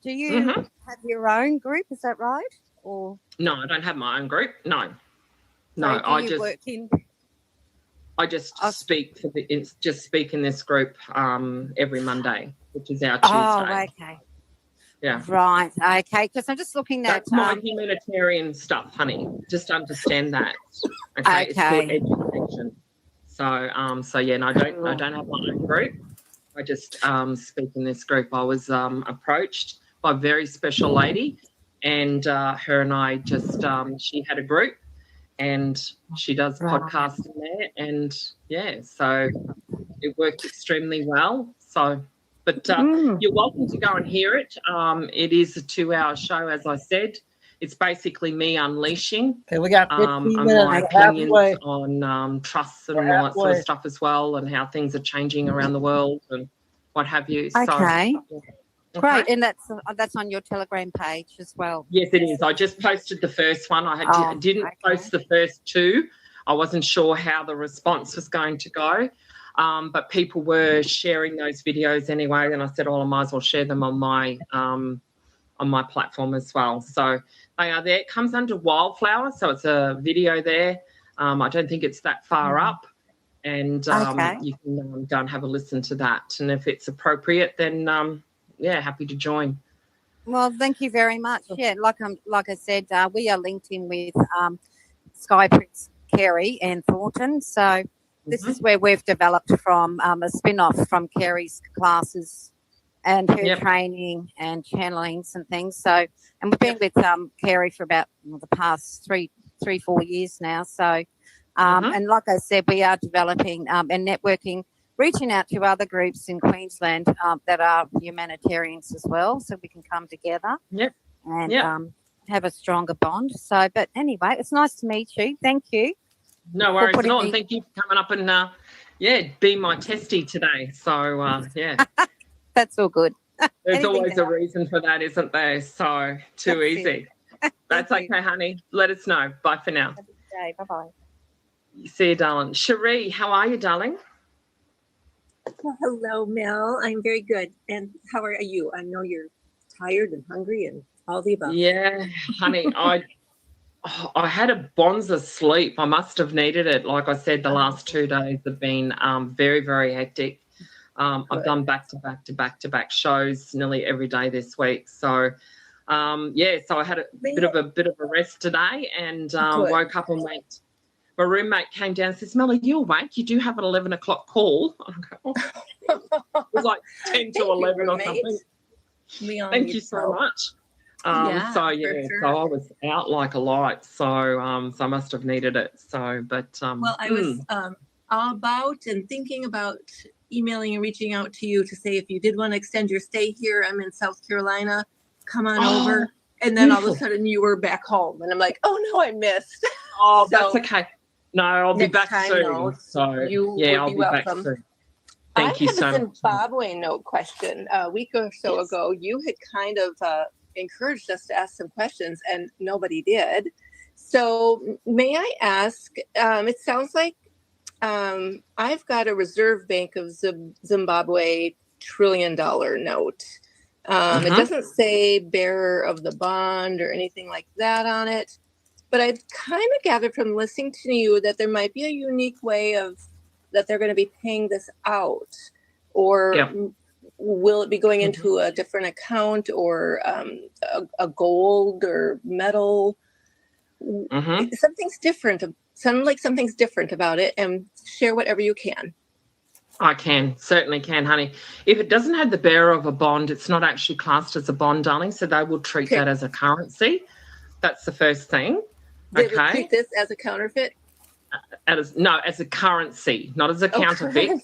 Do you have your own group? Is that right? Or no, I don't have my own group. No, I just speak speak in this group every Monday, which is our Tuesday. Oh, okay. Yeah. Right. Okay. Because I'm just looking at that's my humanitarian stuff, honey. Just understand that. Okay. It's called education. So yeah, no, I don't have my own group. I just speak in this group. I was approached by a very special lady, and her and I just she had a group, and she does podcasts in there, and so it worked extremely well. So. But you're welcome to go and hear it. It is a 2-hour show, as I said. It's basically me unleashing. Okay, we got 15 minutes. My opinions on trusts and all that sort of stuff as well, and how things are changing around the world and what have you. Okay. Great, and that's on your Telegram page as well. Yes, it is. I just posted the first one. I didn't post the first 2. I wasn't sure how the response was going to go. But people were sharing those videos anyway, and I said, I might as well share them on my platform as well. So they are there. It comes under Wildflower, so it's a video there. I don't think it's that far up, and you can go and have a listen to that. And if it's appropriate, then happy to join. Well, thank you very much. Yeah, like I said, we are linked in with Sky Prince Carey and Thornton, so. This is where we've developed from a spin-off from Kerry's classes and her training and channelings and things. So, and we've been with Kerry for about the past 3-4 years now. So, and like I said, we are developing and networking, reaching out to other groups in Queensland that are humanitarians as well, so we can come together and have a stronger bond. So, but anyway, it's nice to meet you. Thank you. No worries at all. And thank you for coming up and, being my testy today. So, That's all good. There's Anything always to a help. reason for that, isn't there? So too That's easy. it. That's okay, honey. Let us know. Bye for now. Okay, bye-bye. See you, darling. Cherie, how are you, darling? Hello, Mel. I'm very good. And how are you? I know you're tired and hungry and all the above. Yeah, honey, I had a bonza sleep. I must have needed it. Like I said, the last 2 days have been very, very hectic. I've done back-to-back shows nearly every day this week. So, so I had a bit of a rest today and woke up and went. My roommate came down and says, Mel, are you awake? You do have an 11 o'clock call. It was like 10 to 11 or something. Thank you so much. So I was out like a light. So I must have needed it. So, but well, I was all about and thinking about emailing and reaching out to you to say if you did want to extend your stay here, I'm in South Carolina, come on over. And then all of a sudden you were back home, and I'm like, oh no, I missed. Oh, that's okay. No, I'll be back soon. No, so I'll be back soon. Thank you so much. I have a Zimbabwe note question. A week or so ago, you had kind of encouraged us to ask some questions, and nobody did. So may I ask, it sounds like I've got a Reserve Bank of Zimbabwe $1 trillion note. It doesn't say bearer of the bond or anything like that on it. But I've kind of gathered from listening to you that there might be a unique way of that they're going to be paying this out, or will it be going into a different account or a gold or metal? Something's different. Something's different about it, and share whatever you can. I certainly can, honey. If it doesn't have the bearer of a bond, it's not actually classed as a bond, darling. So they will treat that as a currency. That's the first thing. They would treat this as a counterfeit? As a currency, not as a counterfeit.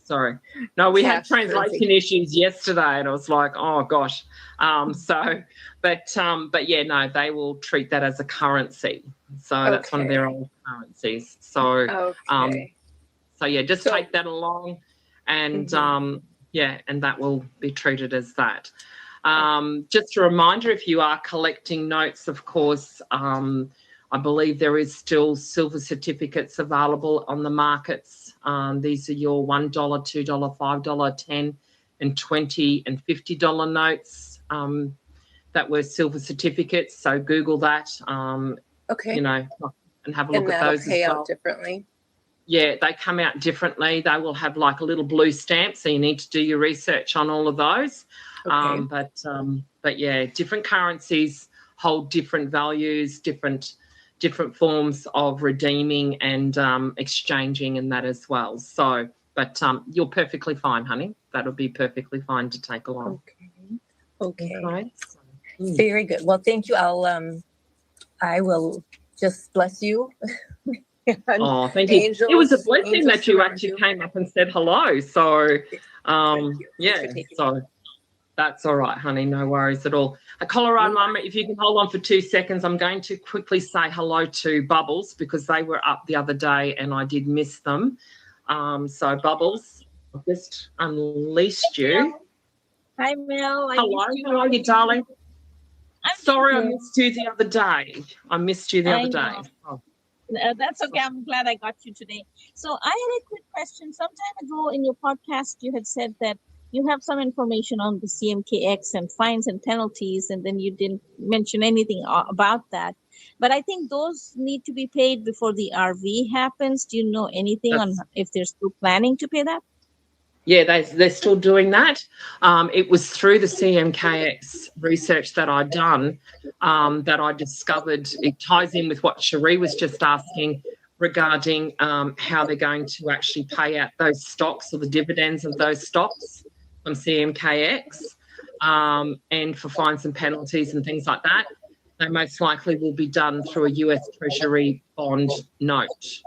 Sorry. No, we had translation issues yesterday, and I was like, oh gosh. But no, they will treat that as a current,y So that's one of their old currencies. So just take that along, and and that will be treated as that. Just a reminder, if you are collecting notes, of course, I believe there is still silver certificates available on the markets. These are your $1, $2, $5, 10 and $20 and $50 notes that were silver certificates. So Google that, and have a look at those as well. Pay out differently. Yeah, they come out differently. They will have like a little blue stamp, so you need to do your research on all of those. But yeah, different currencies hold different values, different forms of redeeming and exchanging and that as well. So, but you're perfectly fine, honey. That'll be perfectly fine to take along. Okay. Very good. Well, thank you. I will just bless you. Oh, thank you. It was a blessing that you actually came up and said hello. So, so that's all right, honey. No worries at all. Colorado Mama, if you can hold on for 2 seconds, I'm going to quickly say hello to Bubbles because they were up the other day and I did miss them. So, Bubbles, I've just unleashed you. Hi, Mel. Hello. How are you, darling? Sorry I missed you the other day. That's okay. I'm glad I got you today. So I had a quick question. Some time ago in your podcast, you had said that you have some information on the CMKX and fines and penalties, and then you didn't mention anything about that. But I think those need to be paid before the RV happens. Do you know anything on if they're still planning to pay that? Yeah, they're still doing that. It was through the CMKX research that I'd done that I discovered it ties in with what Cherie was just asking regarding how they're going to actually pay out those stocks or the dividends of those stocks from CMKX and for fines and penalties and things like that. They most likely will be done through a US Treasury bond note.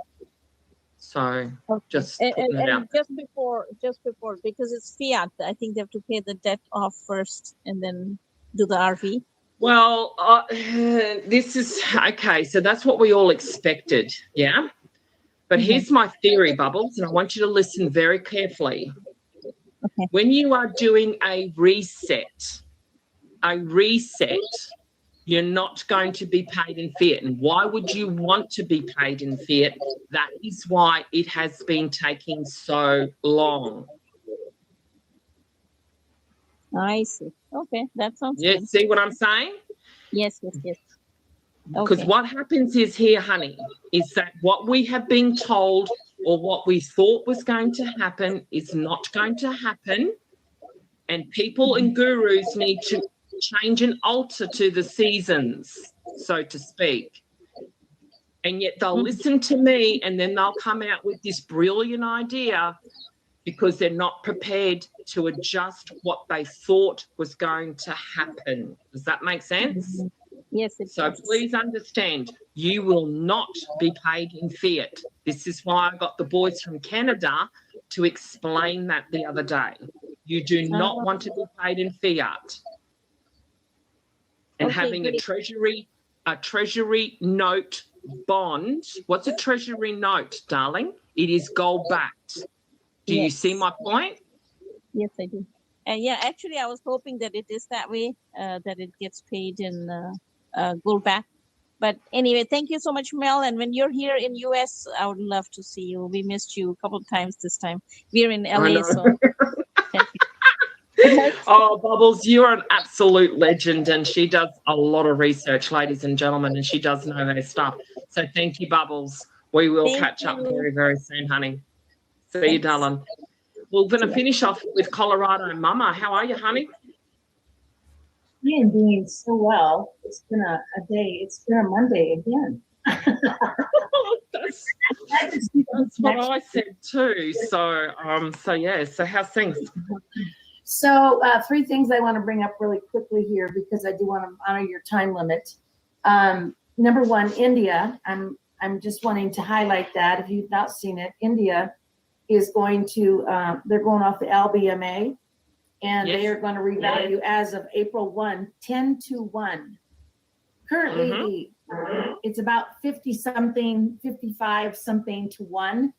So just putting it out. Just before, because it's fiat, I think they have to pay the debt off first and then do the RV. Well, this is okay. So that's what we all expected. Yeah. But here's my theory, Bubbles, and I want you to listen very carefully. Okay. When you are doing a reset, you're not going to be paid in fiat. And why would you want to be paid in fiat? That is why it has been taking so long. I see. Okay, that sounds You good. see what I'm saying? Yes. Because Okay. what happens is here, honey, is that what we have been told or what we thought was going to happen is not going to happen. And people and gurus need to change and alter to the seasons, so to speak. And yet they'll listen to me and then they'll come out with this brilliant idea because they're not prepared to adjust what they thought was going to happen. Does that make sense? Yes, it So does. please understand, you will not be paid in fiat. This is why I got the boys from Canada to explain that the other day. You do not want to be paid in fiat. And Okay, having great. a treasury note bond. What's a treasury note, darling? It is gold backed. Do you see my point? Yes, I do. And yeah, actually, I was hoping that it is that way, that it gets paid in gold back. But anyway, thank you so much, Mel. And when you're here in US, I would love to see you. We missed you a couple of times this time. We're in LA, so thank you. Oh, Bubbles, you are an absolute legend, and she does a lot of research, ladies and gentlemen, and she does know her stuff. So thank you, Bubbles. We will Thank catch up you. very, very soon, honey. See you, Thanks. darling. We're going to finish off with Colorado Mama. How are you, honey? I am doing so well. It's been a day. It's been a Monday again. That's what I said too. So yeah. So how's things? So 3 things I want to bring up really quickly here because I do want to honor your time limit. Number 1, India. I'm just wanting to highlight that if you've not seen it, India is going to they're going off the LBMA, and they are going to revalue as of April 1, 10-1. Currently, it's about 50 something, 55 something to 1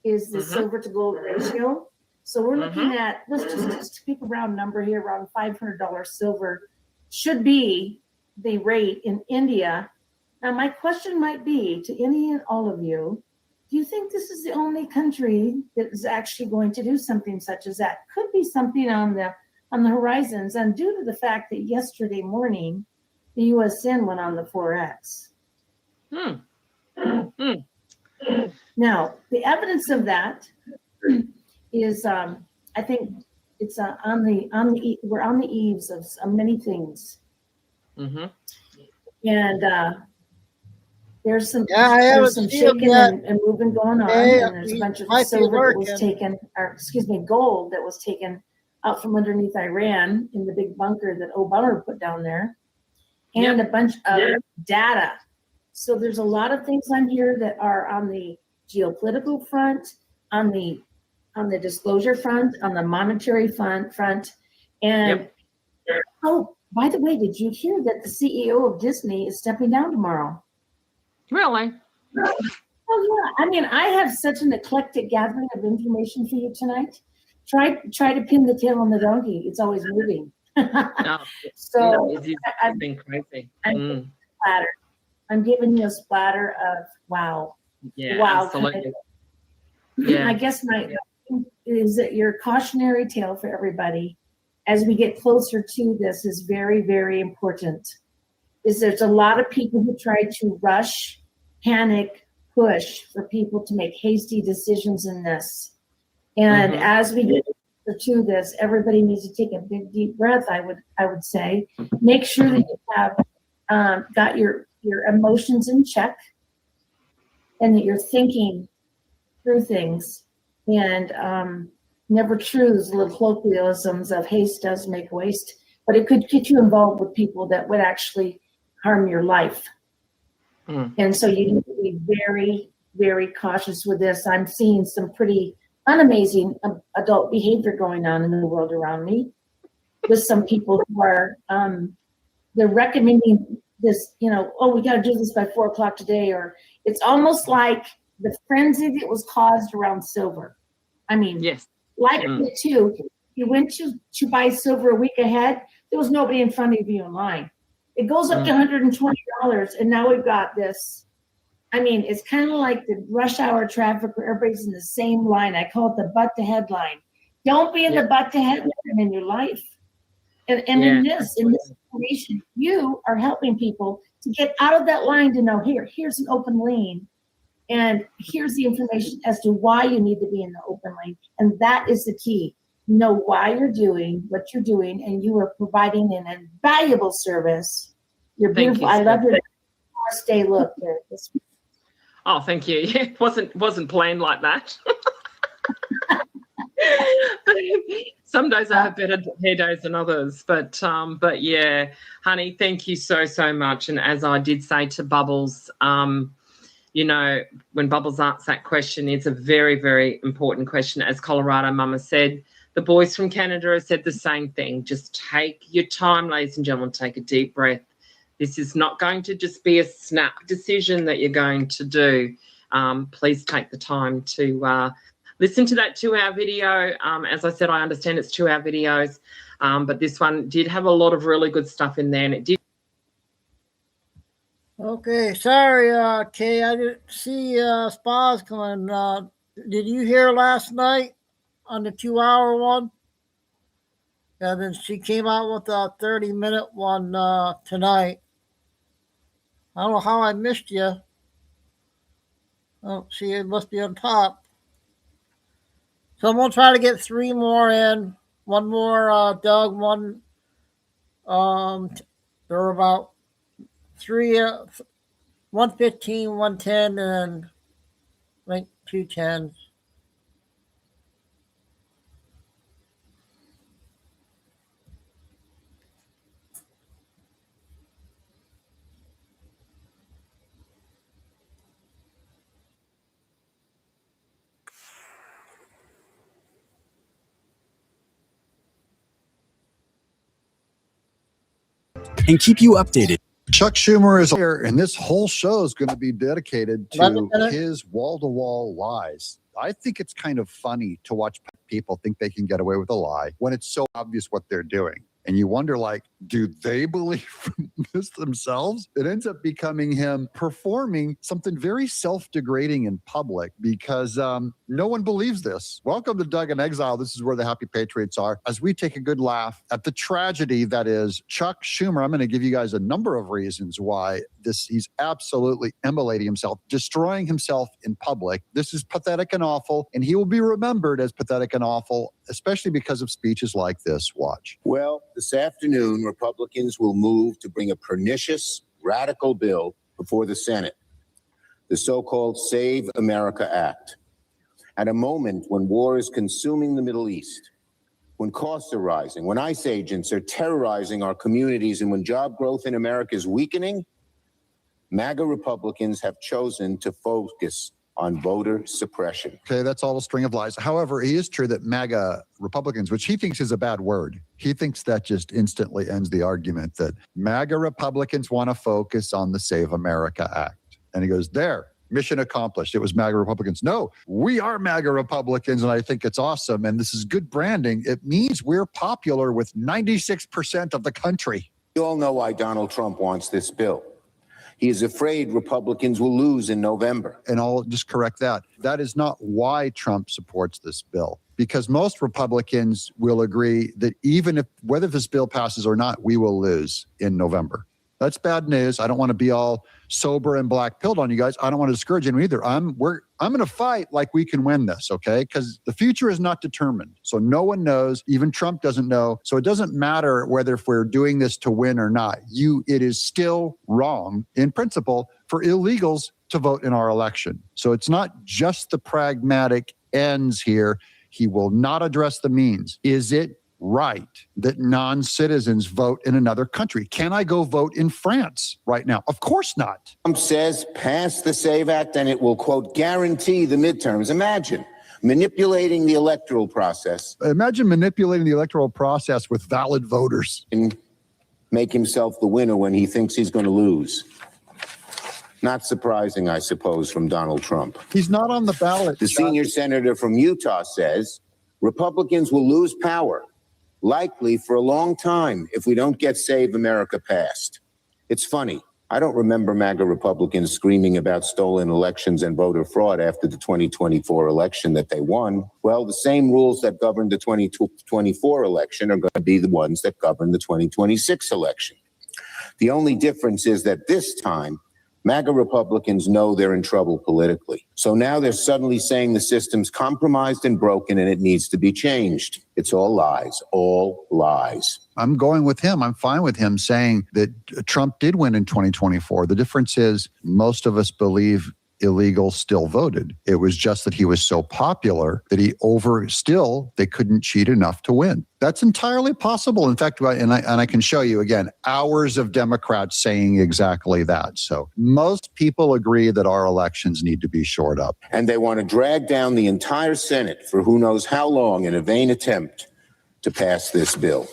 is the silver to gold ratio. So we're looking at, let's just pick a round number here, around $500 silver should be the rate in India. Now, my question might be to any and all of you, do you think this is the only country that is actually going to do something such as that? Could be something on the horizons, and due to the fact that yesterday morning the USN went on the 4X. Now, the evidence of that is, I think it's we're on the eaves of many things, and there's some shaking and moving going on, and there's a bunch of silver that was taken, or excuse me, gold that was taken out from underneath Iran in the big bunker that Obama put down there, and a bunch of data. So there's a lot of things on here that are on the geopolitical front, on the disclosure front, on the monetary front, and oh, by the way, did you hear that the CEO of Disney is stepping down tomorrow? Really? Oh yeah. I mean, I have such an eclectic gathering of information for you tonight. Try to pin the tail on the donkey. It's always moving. So I've been crazy. I'm giving you a splatter of wow. Yeah, wow. absolutely. I guess my is that your cautionary tale for everybody as we get closer to this is very, very important. Is there's a lot of people who try to rush, panic, push for people to make hasty decisions in this. And as we get to this, everybody needs to take a big, deep breath. I would say, make sure that you have got your emotions in check, and that you're thinking through things, and never choose little colloquialisms of haste does make waste, but it could get you involved with people that would actually harm your life. And so you need to be very, very cautious with this. I'm seeing some pretty unamazing adult behavior going on in the world around me with some people who are, they're recommending this, oh, we got to do this by 4 o'clock today, or it's almost like the frenzy that was caused around silver. I mean, like it too, You went to buy silver a week ahead. There was nobody in front of you in line. It goes up to $120, and now we've got this. I mean, it's kind of like the rush hour traffic where everybody's in the same line. I call it the butt to head line. Don't be in the butt to head line in your life. And in this information, you are helping people to get out of that line to know here's an open lane. And here's the information as to why you need to be in the open lane. And that is the key. Know why you're doing what you're doing, and you are providing an invaluable service. You're beautiful. I love your stay look there. Oh, thank you. Yeah, it wasn't planned like that. Some days I have better hair days than others, but yeah, honey, thank you so much. And as I did say to Bubbles, you know, when Bubbles asks that question, it's a very, very important question. As Colorado Mama said, the boys from Canada have said the same thing. Just take your time, ladies and gentlemen, take a deep breath. This is not going to just be a snap decision that you're going to do. Please take the time to listen to that 2-hour video. As I said, I understand it's 2-hour videos, but this one did have a lot of really good stuff in there, and it did. Okay, sorry, Kay, I didn't see Spas coming. Did you hear last night on the 2-hour one? And then she came out with a 30-minute one tonight. I don't know how I missed you. Oh, see, it must be on top. So I'm going to try to get 3 more in. One more, Doug, one. There were about 3, 115, 110, and I think 2 10s. And keep you updated. Chuck Schumer is here, and this whole show is going to be dedicated to his wall-to-wall lies. I think it's kind of funny to watch people think they can get away with a lie when it's so obvious what they're doing. And you wonder, like, do they believe this themselves? It ends up becoming him performing something very self-degrading in public because no one believes this. Welcome to Doug in Exile. This is where the happy patriots are. As we take a good laugh at the tragedy that is Chuck Schumer, I'm going to give you guys a number of reasons why he's absolutely immolating himself, destroying himself in public. This is pathetic and awful, and he will be remembered as pathetic and awful, especially because of speeches like this. Watch. Well, this afternoon, Republicans will move to bring a pernicious, radical bill before the Senate, the so-called Save America Act. At a moment when war is consuming the Middle East, when costs are rising, when ICE agents are terrorizing our communities, and when job growth in America is weakening, MAGA Republicans have chosen to focus on voter suppression. Okay, that's all a string of lies. However, it is true that MAGA Republicans, which he thinks is a bad word, he thinks that just instantly ends the argument that MAGA Republicans want to focus on the Save America Act. And he goes, there, mission accomplished. It was MAGA Republicans. No, we are MAGA Republicans, and I think it's awesome. And this is good branding. It means we're popular with 96% of the country. You all know why Donald Trump wants this bill. He is afraid Republicans will lose in November. And I'll just correct that. That is not why Trump supports this bill, because most Republicans will agree that whether this bill passes or not, we will lose in November. That's bad news. I don't want to be all sober and black-pilled on you guys. I don't want to discourage anyone either. I'm going to fight like we can win this, okay? Because the future is not determined. So no one knows. Even Trump doesn't know. So it doesn't matter whether if we're doing this to win or not. It is still wrong in principle for illegals to vote in our election. So it's not just the pragmatic ends here. He will not address the means. Is it right that non-citizens vote in another country? Can I go vote in France right now? Of course not. Trump says pass the SAVE Act and it will, quote, guarantee the midterms. Imagine manipulating the electoral process. Imagine manipulating the electoral process with valid voters. And make himself the winner when he thinks he's going to lose. Not surprising, I suppose, from Donald Trump. He's not on the ballot. The senior senator from Utah says Republicans will lose power, likely for a long time, if we don't get Save America passed. It's funny. I don't remember MAGA Republicans screaming about stolen elections and voter fraud after the 2024 election that they won. Well, the same rules that govern the 2024 election are going to be the ones that govern the 2026 election. The only difference is that this time, MAGA Republicans know they're in trouble politically. So now they're suddenly saying the system's compromised and broken and it needs to be changed. It's all lies, all lies. I'm going with him. I'm fine with him saying that Trump did win in 2024. The difference is most of us believe illegals still voted. It was just that he was so popular that they couldn't cheat enough to win. That's entirely possible. In fact, and I can show you again, hours of Democrats saying exactly that. So most people agree that our elections need to be shored up. And they want to drag down the entire Senate for who knows how long in a vain attempt to pass this bill.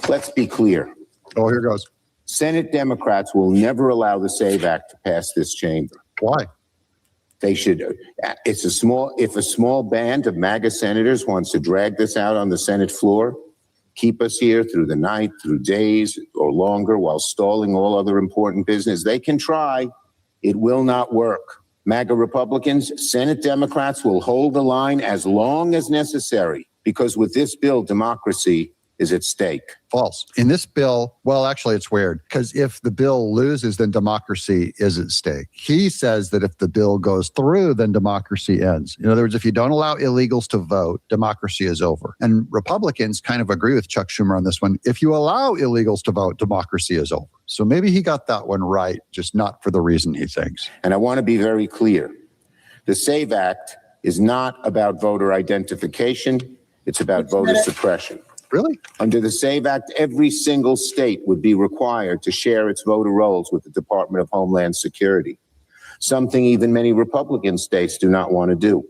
Let's be clear. Oh, here goes. Senate Democrats will never allow the SAVE Act to pass this chamber. Why? They should. If a small band of MAGA senators wants to drag this out on the Senate floor, keep us here through the night, through days or longer, while stalling all other important business, they can try. It will not work. MAGA Republicans, Senate Democrats will hold the line as long as necessary, because with this bill, democracy is at stake. False. In this bill, well, actually, it's weird, because if the bill loses, then democracy is at stake. He says that if the bill goes through, then democracy ends. In other words, if you don't allow illegals to vote, democracy is over. And Republicans kind of agree with Chuck Schumer on this one. If you allow illegals to vote, democracy is over. So maybe he got that one right, just not for the reason he thinks. And I want to be very clear. The SAVE Act is not about voter identification. It's about voter suppression. Really? Under the SAVE Act, every single state would be required to share its voter rolls with the Department of Homeland Security, something even many Republican states do not want to do.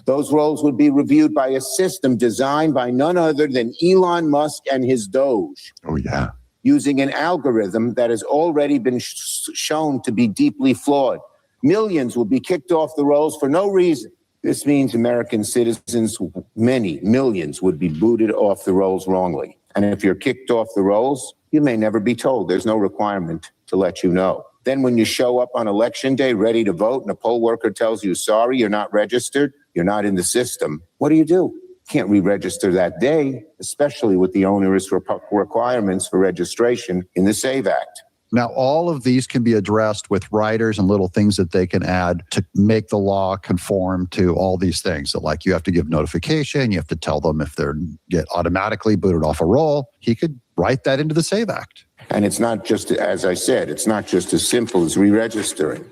Those rolls would be reviewed by a system designed by none other than Elon Musk and his Doge. Oh, yeah. Using an algorithm that has already been shown to be deeply flawed. Millions will be kicked off the rolls for no reason. This means American citizens, many millions, would be booted off the rolls wrongly. And if you're kicked off the rolls, you may never be told. There's no requirement to let you know. Then when you show up on election day ready to vote and a poll worker tells you, sorry, you're not registered, you're not in the system, what do? You can't re-register that day, especially with the onerous requirements for registration in the SAVE Act. Now, all of these can be addressed with riders and little things that they can add to make the law conform to all these things. So like you have to give notification, you have to tell them if they're get automatically booted off a roll. He could write that into the SAVE Act. And it's not just, as I said, it's not just as simple as re-registering.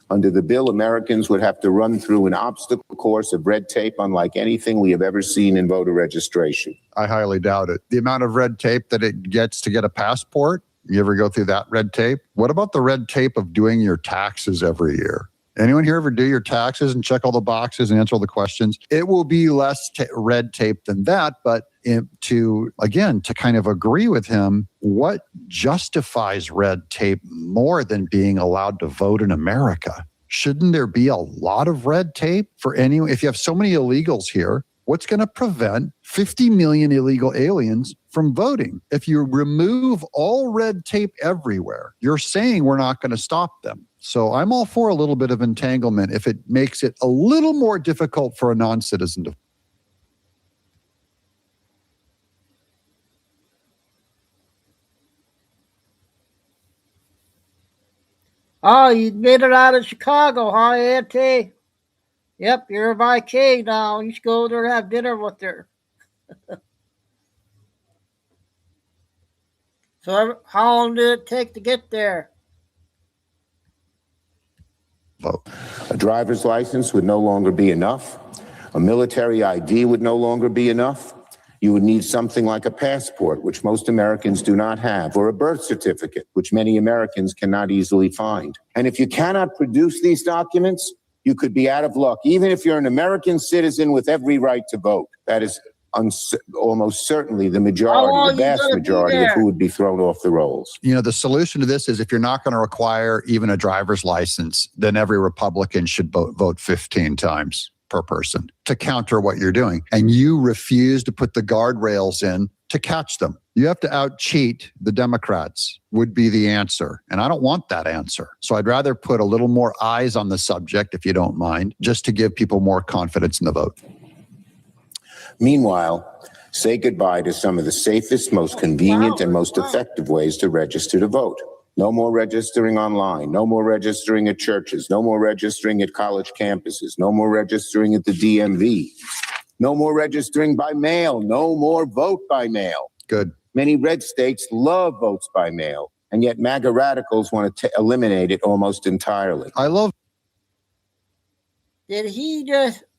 Under the bill, Americans would have to run through an obstacle course of red tape unlike anything we have ever seen in voter registration. I highly doubt it. The amount of red tape that it gets to get a passport, you ever go through that red tape? What about the red tape of doing your taxes every year? Anyone here ever do your taxes and check all the boxes and answer all the questions? It will be less red tape than that, but to kind of agree with him, what justifies red tape more than being allowed to vote in America? Shouldn't there be a lot of red tape for anyone? If you have so many illegals here, what's going to prevent 50 million illegal aliens from voting? If you remove all red tape everywhere, you're saying we're not going to stop them. So I'm all for a little bit of entanglement if it makes it a little more difficult for a non-citizen to. Oh, you made it out of Chicago, huh, Auntie? Yep, you're a Viking now. You should go there and have dinner with her. So how long did it take to get there? Vote. A driver's license would no longer be enough. A military ID would no longer be enough. You would need something like a passport, which most Americans do not have, or a birth certificate, which many Americans cannot easily find. And if you cannot produce these documents, you could be out of luck, even if you're an American citizen with every right to vote. That is almost certainly the majority, the vast majority of who would be thrown off the rolls. You know, the solution to this is if you're not going to require even a driver's license, then every Republican should vote 15 times. per person to counter what you're doing. And you refuse to put the guardrails in to catch them. You have to out-cheat the Democrats would be the answer. And I don't want that answer. So I'd rather put a little more eyes on the subject, if you don't mind, just to give people more confidence in the vote. Meanwhile, say goodbye to some of the safest, most convenient, and most effective ways to register to vote. No more registering online. No more registering at churches. No more registering at college campuses. No more registering at the DMV. No more registering by mail. No more vote by mail. Good. Many red states love votes by mail, and yet MAGA radicals want to eliminate it almost entirely. I love. Did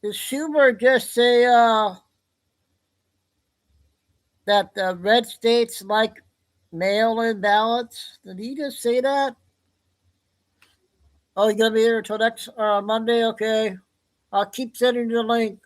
Schumer just say that the red states like mail-in ballots? Did he just say that? Oh, you're going to be here until next Monday? Okay. I'll keep sending you the link.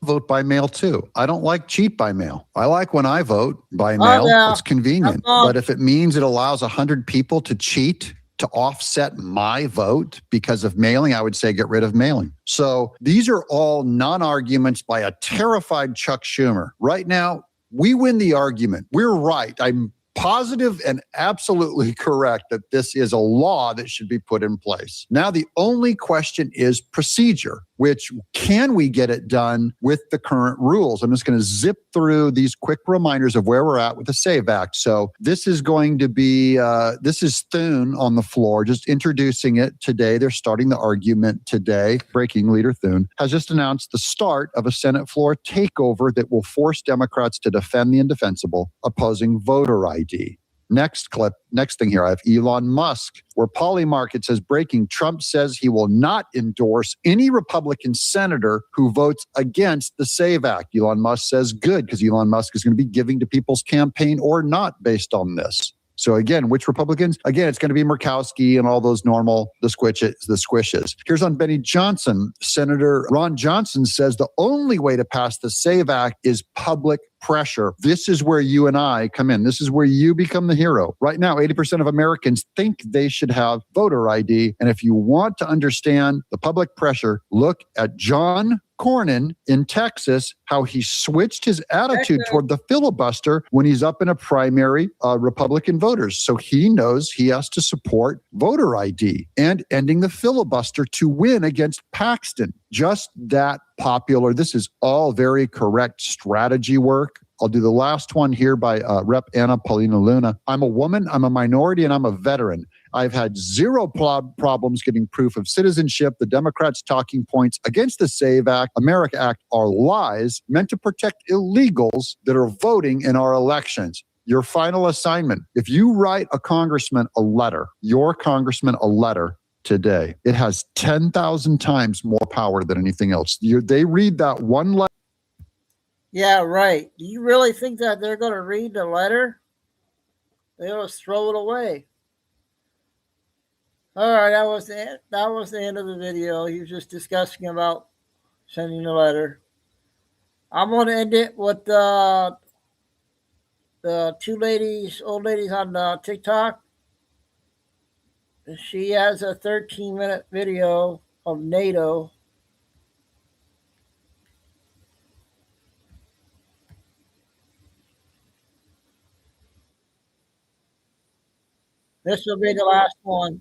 Vote by mail too. I don't like cheat by mail. I like when I vote by mail. Yeah. It's convenient. But if it means it allows 100 people to cheat to offset my vote because of mailing, I would say get rid of mailing. So these are all non-arguments by a terrified Chuck Schumer. Right now, we win the argument. We're right. I'm positive and absolutely correct that this is a law that should be put in place. Now, the only question is procedure, which can we get it done with the current rules? I'm just going to zip through these quick reminders of where we're at with the SAVE Act. So this is going to be, this is Thune on the floor, just introducing it today. They're starting the argument today. Breaking Leader Thune has just announced the start of a Senate floor takeover that will force Democrats to defend the indefensible, opposing voter ID. Next clip, next thing here, I have Elon Musk, where Polymarket says breaking, Trump says he will not endorse any Republican senator who votes against the SAVE Act. Elon Musk says good, because Elon Musk is going to be giving to people's campaign or not based on this. So again, which Republicans? Again, it's going to be Murkowski and all those normal, the squishes. Here's on Benny Johnson. Senator Ron Johnson says the only way to pass the SAVE Act is public pressure. This is where you and I come in. This is where you become the hero. Right now, 80% of Americans think they should have voter ID. And if you want to understand the public pressure, look at John Cornyn in Texas, how he switched his attitude toward the filibuster when he's up in a primary Republican voters. So he knows he has to support voter ID and ending the filibuster to win against Paxton. Just that popular. This is all very correct strategy work. I'll do the last one here by Rep. Anna Paulina Luna. I'm a woman, I'm a minority, and I'm a veteran. I've had zero problems getting proof of citizenship. The Democrats' talking points against the SAVE Act, America Act are lies meant to protect illegals that are voting in our elections. Your final assignment, if you write a congressman a letter, your congressman a letter today, it has 10,000 times more power than anything else. They read that one letter. Yeah, right. Do you really think that they're going to read the letter? They'll just throw it away. All right, that was the end of the video. He was just discussing about sending a letter. I'm going to end it with the old ladies on TikTok. She has a 13-minute video of NATO. This will be the last one.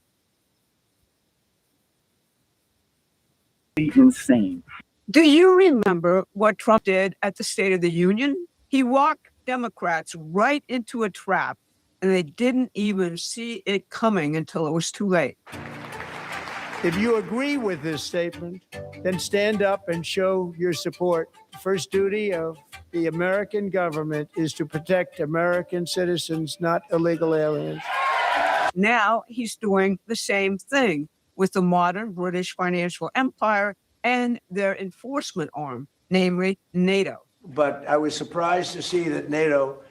Insane. Do you remember what Trump did at the State of the Union? He walked Democrats right into a trap, and they didn't even see it coming until it was too late. If you agree with this statement, then stand up and show your support. The first duty of the American government is to protect American citizens, not illegal aliens. Now he's doing the same thing with the modern British financial empire and their enforcement arm, namely NATO. But I was surprised to see that NATO,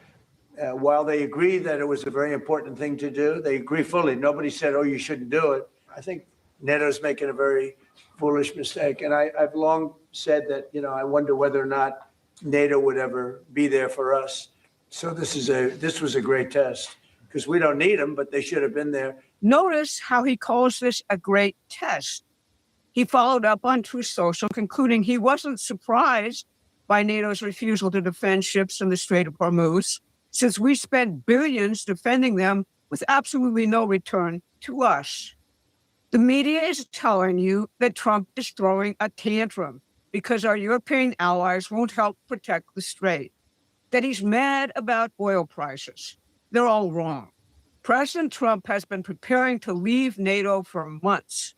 while they agreed that it was a very important thing to do, they agree fully. Nobody said, oh, you shouldn't do it. I think NATO's making a very foolish mistake. And I've long said that, I wonder whether or not NATO would ever be there for us. So this was a great test, because we don't need them, but they should have been there. Notice how he calls this a great test. He followed up on Truth Social, concluding he wasn't surprised by NATO's refusal to defend ships in the Strait of Hormuz, since we spent billions defending them with absolutely no return to us. The media is telling you that Trump is throwing a tantrum because our European allies won't help protect the strait, that he's mad about oil prices. They're all wrong. President Trump has been preparing to leave NATO for months.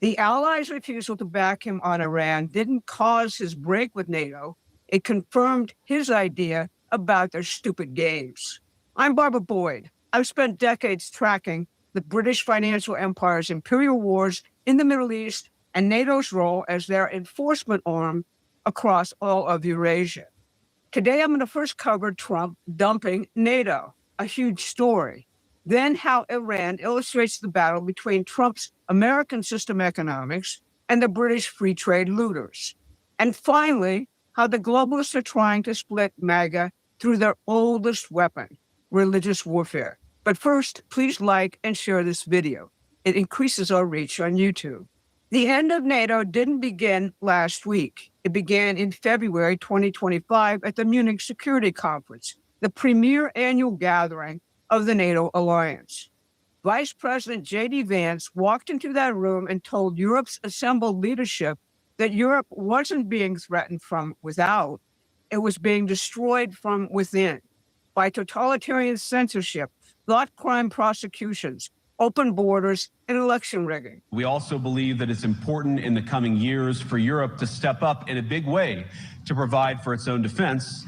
The allies' refusal to back him on Iran didn't cause his break with NATO. It confirmed his idea about their stupid games. I'm Barbara Boyd. I've spent decades tracking the British financial empire's imperial wars in the Middle East and NATO's role as their enforcement arm across all of Eurasia. Today, I'm going to first cover Trump dumping NATO, a huge story. Then how Iran illustrates the battle between Trump's American system economics and the British free trade looters. And finally, how the globalists are trying to split MAGA through their oldest weapon, religious warfare. But first, please like and share this video. It increases our reach on YouTube. The end of NATO didn't begin last week. It began in February 2025 at the Munich Security Conference, the premier annual gathering of the NATO alliance. Vice President J.D. Vance walked into that room and told Europe's assembled leadership that Europe wasn't being threatened from without, it was being destroyed from within by totalitarian censorship, thought crime prosecutions, open borders, and election rigging. We also believe that it's important in the coming years for Europe to step up in a big way to provide for its own defense.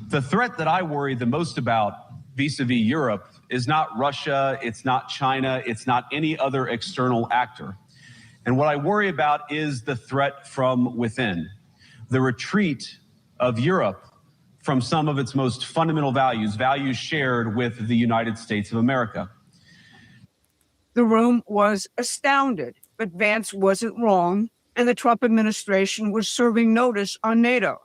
The threat that I worry the most about vis-a-vis Europe is not Russia, it's not China, it's not any other external actor. And what I worry about is the threat from within, the retreat of Europe from some of its most fundamental values, values shared with the United States of America. The room was astounded, but Vance wasn't wrong, and the Trump administration was serving notice on NATO.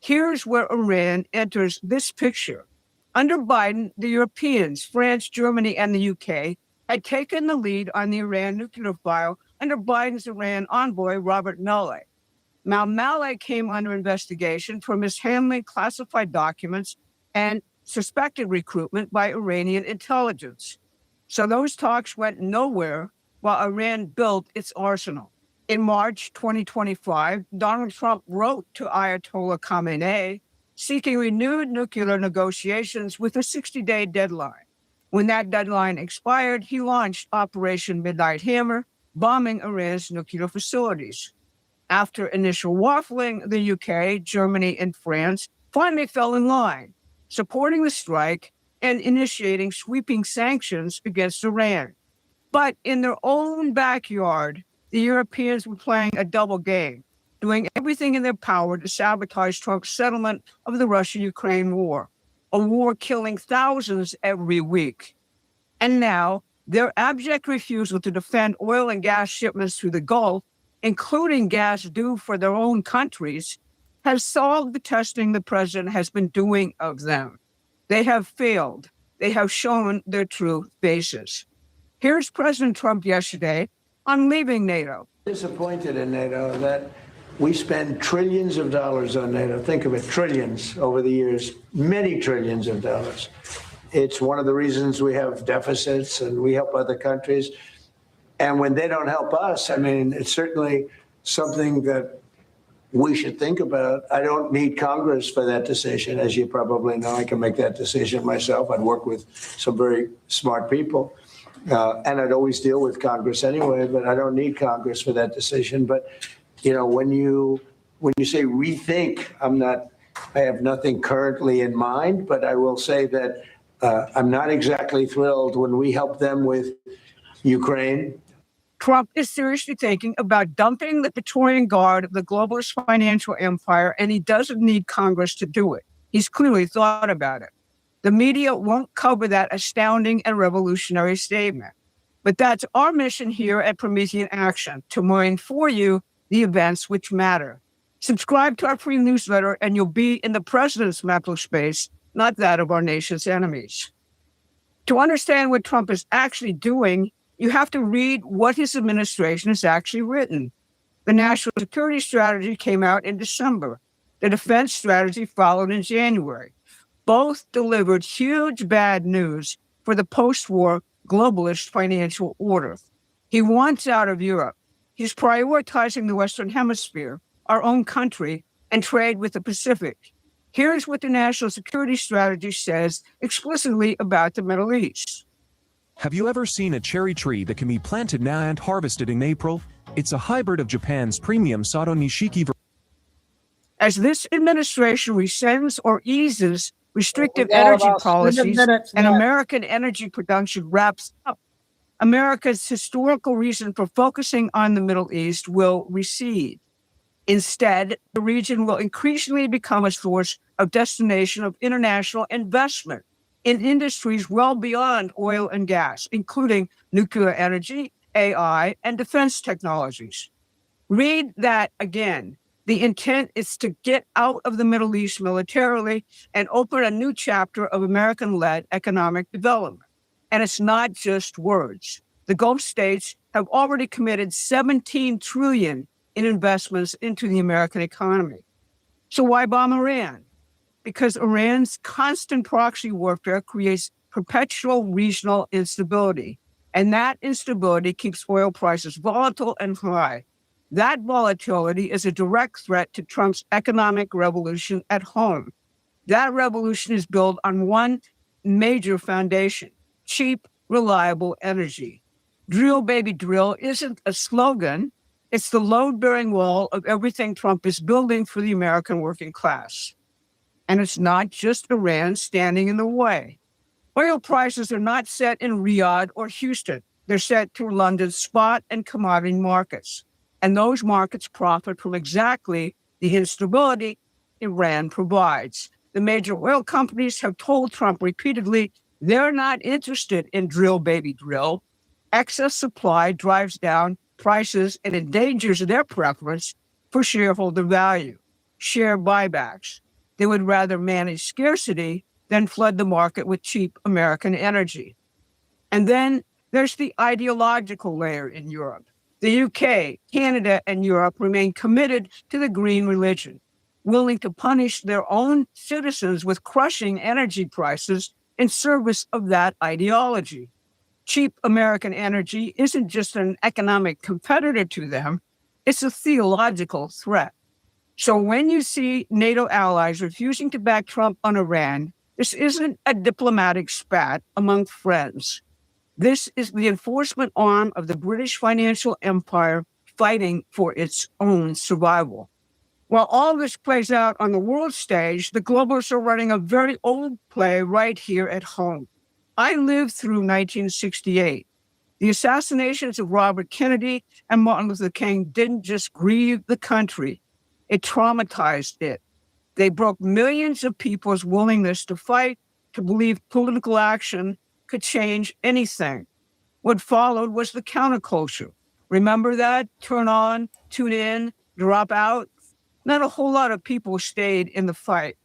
Here's where Iran enters this picture. Under Biden, the Europeans, France, Germany, and the UK had taken the lead on the Iran nuclear file under Biden's Iran envoy, Robert Mueller. Now, Mueller came under investigation for mishandling classified documents and suspected recruitment by Iranian intelligence. So those talks went nowhere while Iran built its arsenal. In March 2025, Donald Trump wrote to Ayatollah Khamenei seeking renewed nuclear negotiations with a 60-day deadline. When that deadline expired, he launched Operation Midnight Hammer, bombing Iran's nuclear facilities. After initial waffling, the UK, Germany, and France finally fell in line, supporting the strike and initiating sweeping sanctions against Iran. But in their own backyard, the Europeans were playing a double game, doing everything in their power to sabotage Trump's settlement of the Russia-Ukraine war, a war killing thousands every week. And now, their abject refusal to defend oil and gas shipments through the Gulf, including gas due for their own countries, has solved the testing the president has been doing of them. They have failed. They have shown their true faces. Here's President Trump yesterday on leaving NATO. Disappointed in NATO that we spend trillions of dollars on NATO. Think of it, trillions over the years, many trillions of dollars. It's one of the reasons we have deficits and we help other countries. And when they don't help us, I mean, it's certainly something that we should think about. I don't need Congress for that decision. As you probably know, I can make that decision myself. I'd work with some very smart people. And I'd always deal with Congress anyway, but I don't need Congress for that decision. But, you know, when you say rethink, I have nothing currently in mind, but I will say that I'm not exactly thrilled when we help them with Ukraine. Trump is seriously thinking about dumping the Praetorian Guard of the globalist financial empire, and he doesn't need Congress to do it. He's clearly thought about it. The media won't cover that astounding and revolutionary statement. But that's our mission here at Promethean Action, to mine for you the events which matter. Subscribe to our free newsletter, and you'll be in the president's mental space, not that of our nation's enemies. To understand what Trump is actually doing, you have to read what his administration has actually written. The national security strategy came out in December. The defense strategy followed in January. Both delivered huge bad news for the post-war globalist financial order. He wants out of Europe. He's prioritizing the Western Hemisphere, our own country, and trade with the Pacific. Here's what the national security strategy says explicitly about the Middle East. Have you ever seen a cherry tree that can be planted now and harvested in April? It's a hybrid of Japan's premium Sato Nishiki. As this administration rescinds or eases restrictive energy policies and American energy production wraps up, America's historical reason for focusing on the Middle East will recede. Instead, the region will increasingly become a source of destination of international investment in industries well beyond oil and gas, including nuclear energy, AI, and defense technologies. Read that again. The intent is to get out of the Middle East militarily and open a new chapter of American-led economic development. And it's not just words. The Gulf states have already committed $17 trillion in investments into the American economy. So why bomb Iran? Because Iran's constant proxy warfare creates perpetual regional instability. And that instability keeps oil prices volatile and high. That volatility is a direct threat to Trump's economic revolution at home. That revolution is built on one major foundation: cheap, reliable energy. Drill, baby, drill isn't a slogan. It's the load-bearing wall of everything Trump is building for the American working class. And it's not just Iran standing in the way. Oil prices are not set in Riyadh or Houston. They're set through London's spot and commodity markets. And those markets profit from exactly the instability Iran provides. The major oil companies have told Trump repeatedly they're not interested in drill, baby, drill. Excess supply drives down prices and endangers their preference for shareholder value, share buybacks. They would rather manage scarcity than flood the market with cheap American energy. And then there's the ideological layer in Europe. The UK, Canada, and Europe remain committed to the green religion, willing to punish their own citizens with crushing energy prices in service of that ideology. Cheap American energy isn't just an economic competitor to them, it's a theological threat. So when you see NATO allies refusing to back Trump on Iran, this isn't a diplomatic spat among friends. This is the enforcement arm of the British financial empire fighting for its own survival. While all this plays out on the world stage, the globalists are running a very old play right here at home. I lived through 1968. The assassinations of Robert Kennedy and Martin Luther King didn't just grieve the country, it traumatized it. They broke millions of people's willingness to fight, to believe political action could change anything. What followed was the counterculture. Remember that? Turn on, tune in, drop out. Not a whole lot of people stayed in the fight.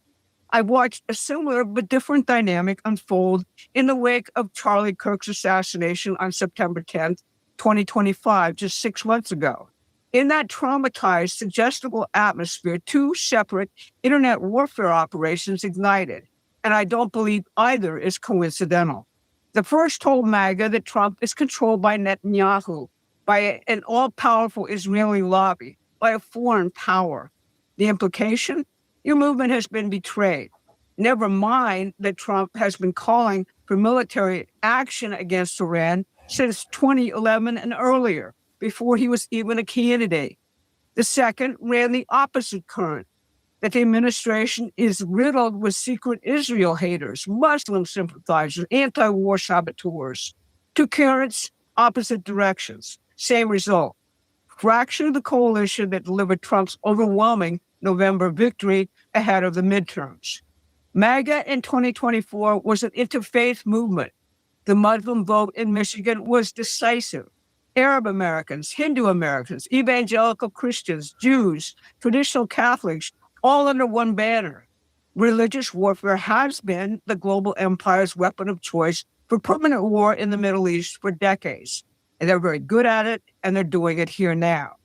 I watched a similar but different dynamic unfold in the wake of Charlie Kirk's assassination on September 10th, 2025, just 6 months ago. In that traumatized, suggestible atmosphere, two separate internet warfare operations ignited, and I don't believe either is coincidental. The first told MAGA that Trump is controlled by Netanyahu, by an all-powerful Israeli lobby, by a foreign power. The implication? Your movement has been betrayed. Never mind that Trump has been calling for military action against Iran since 2011 and earlier, before he was even a candidate. The second ran the opposite current, that the administration is riddled with secret Israel haters, Muslim sympathizers, anti-war saboteurs. Two currents, opposite directions. Same result. Fracture the coalition that delivered Trump's overwhelming November victory ahead of the midterms. MAGA in 2024 was an interfaith movement. The Muslim vote in Michigan was decisive. Arab Americans, Hindu Americans, evangelical Christians, Jews, traditional Catholics, all under one banner. Religious warfare has been the global empire's weapon of choice for permanent war in the Middle East for decades. And they're very good at it, and they're doing it here now.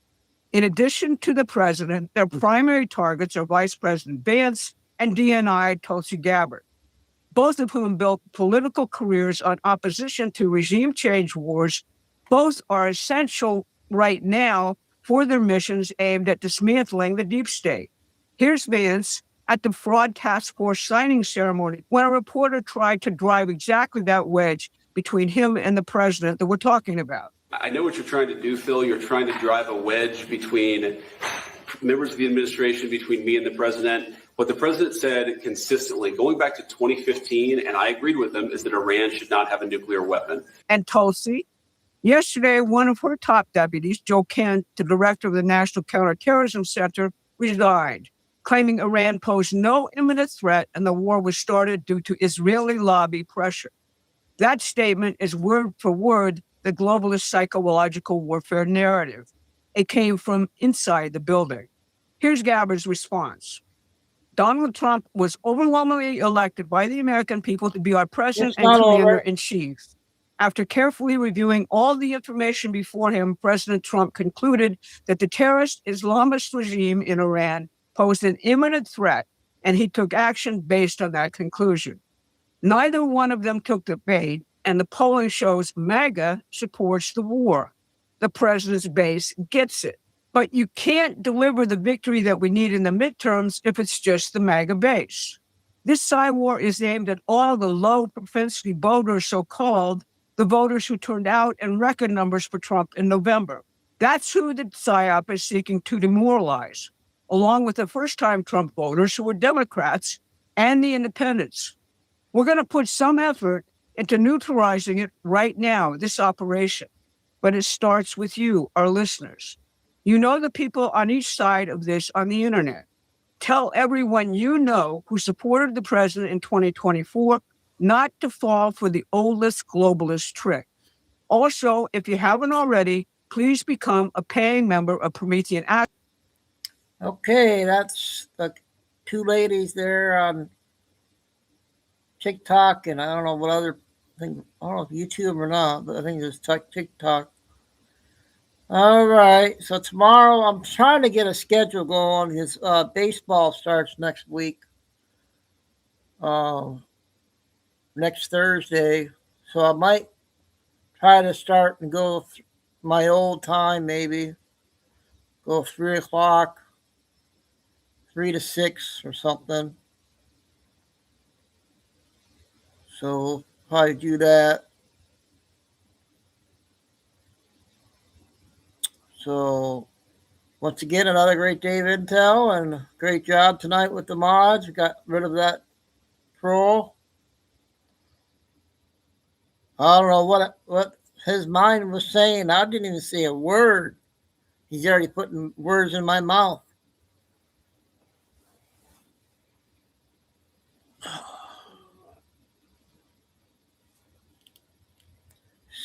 In addition to the president, their primary targets are Vice President Vance and DNI Tulsi Gabbard, both of whom built political careers on opposition to regime change wars. Both are essential right now for their missions aimed at dismantling the deep state. Here's Vance at the Fraud Task Force signing ceremony when a reporter tried to drive exactly that wedge between him and the president that we're talking about. I know what you're trying to do, Phil. You're trying to drive a wedge between members of the administration, between me and the president. What the president said consistently, going back to 2015, and I agreed with him, is that Iran should not have a nuclear weapon. And Tulsi, yesterday, one of her top deputies, Joe Kent, the director of the National Counterterrorism Center, resigned, claiming Iran posed no imminent threat and the war was started due to Israeli lobby pressure. That statement is word for word the globalist psychological warfare narrative. It came from inside the building. Here's Gabbard's response. Donald Trump was overwhelmingly elected by the American people to be our president and commander-in-chief. After carefully reviewing all the information before him, President Trump concluded that the terrorist Islamist regime in Iran posed an imminent threat, and he took action based on that conclusion. Neither one of them took the bait, and the polling shows MAGA supports the war. The president's base gets it. But you can't deliver the victory that we need in the midterms if it's just the MAGA base. This side war is aimed at all the low propensity voters, so-called, the voters who turned out in record numbers for Trump in November. That's who the PSYOP is seeking to demoralize, along with the first-time Trump voters who were Democrats and the independents. We're going to put some effort into neutralizing it right now, this operation. But it starts with you, our listeners. You know the people on each side of this on the internet. Tell everyone you know who supported the president in 2024 not to fall for the oldest globalist trick. Also, if you haven't already, please become a paying member of Promethean Act. Okay, that's the two ladies there on TikTok, and I don't know what other thing, I don't know if YouTube or not, but I think it's TikTok. All right, so tomorrow I'm trying to get a schedule going because baseball starts next week, next Thursday. So I might try to start and go my old time, maybe go 3 o'clock, 3 to 6 or something. So probably do that. So once again, another great day of intel and great job tonight with the mods. We got rid of that troll. I don't know what his mind was saying. I didn't even say a word. He's already putting words in my mouth.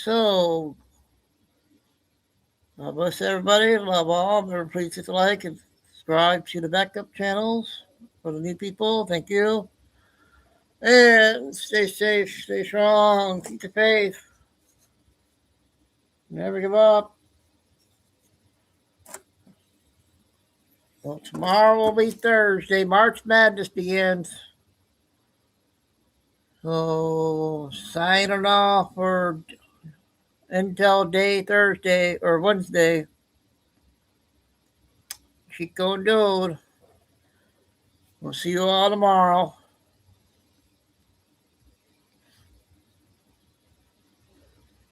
So, God bless everybody. Love all. Remember, please hit the like and subscribe to the backup channels for the new people. Thank you. And stay safe, stay strong, keep the faith. Never give up. Well, tomorrow will be Thursday. March Madness begins. So, signing off for Intel Day Thursday or Wednesday. Chico and Dude. We'll see you all tomorrow.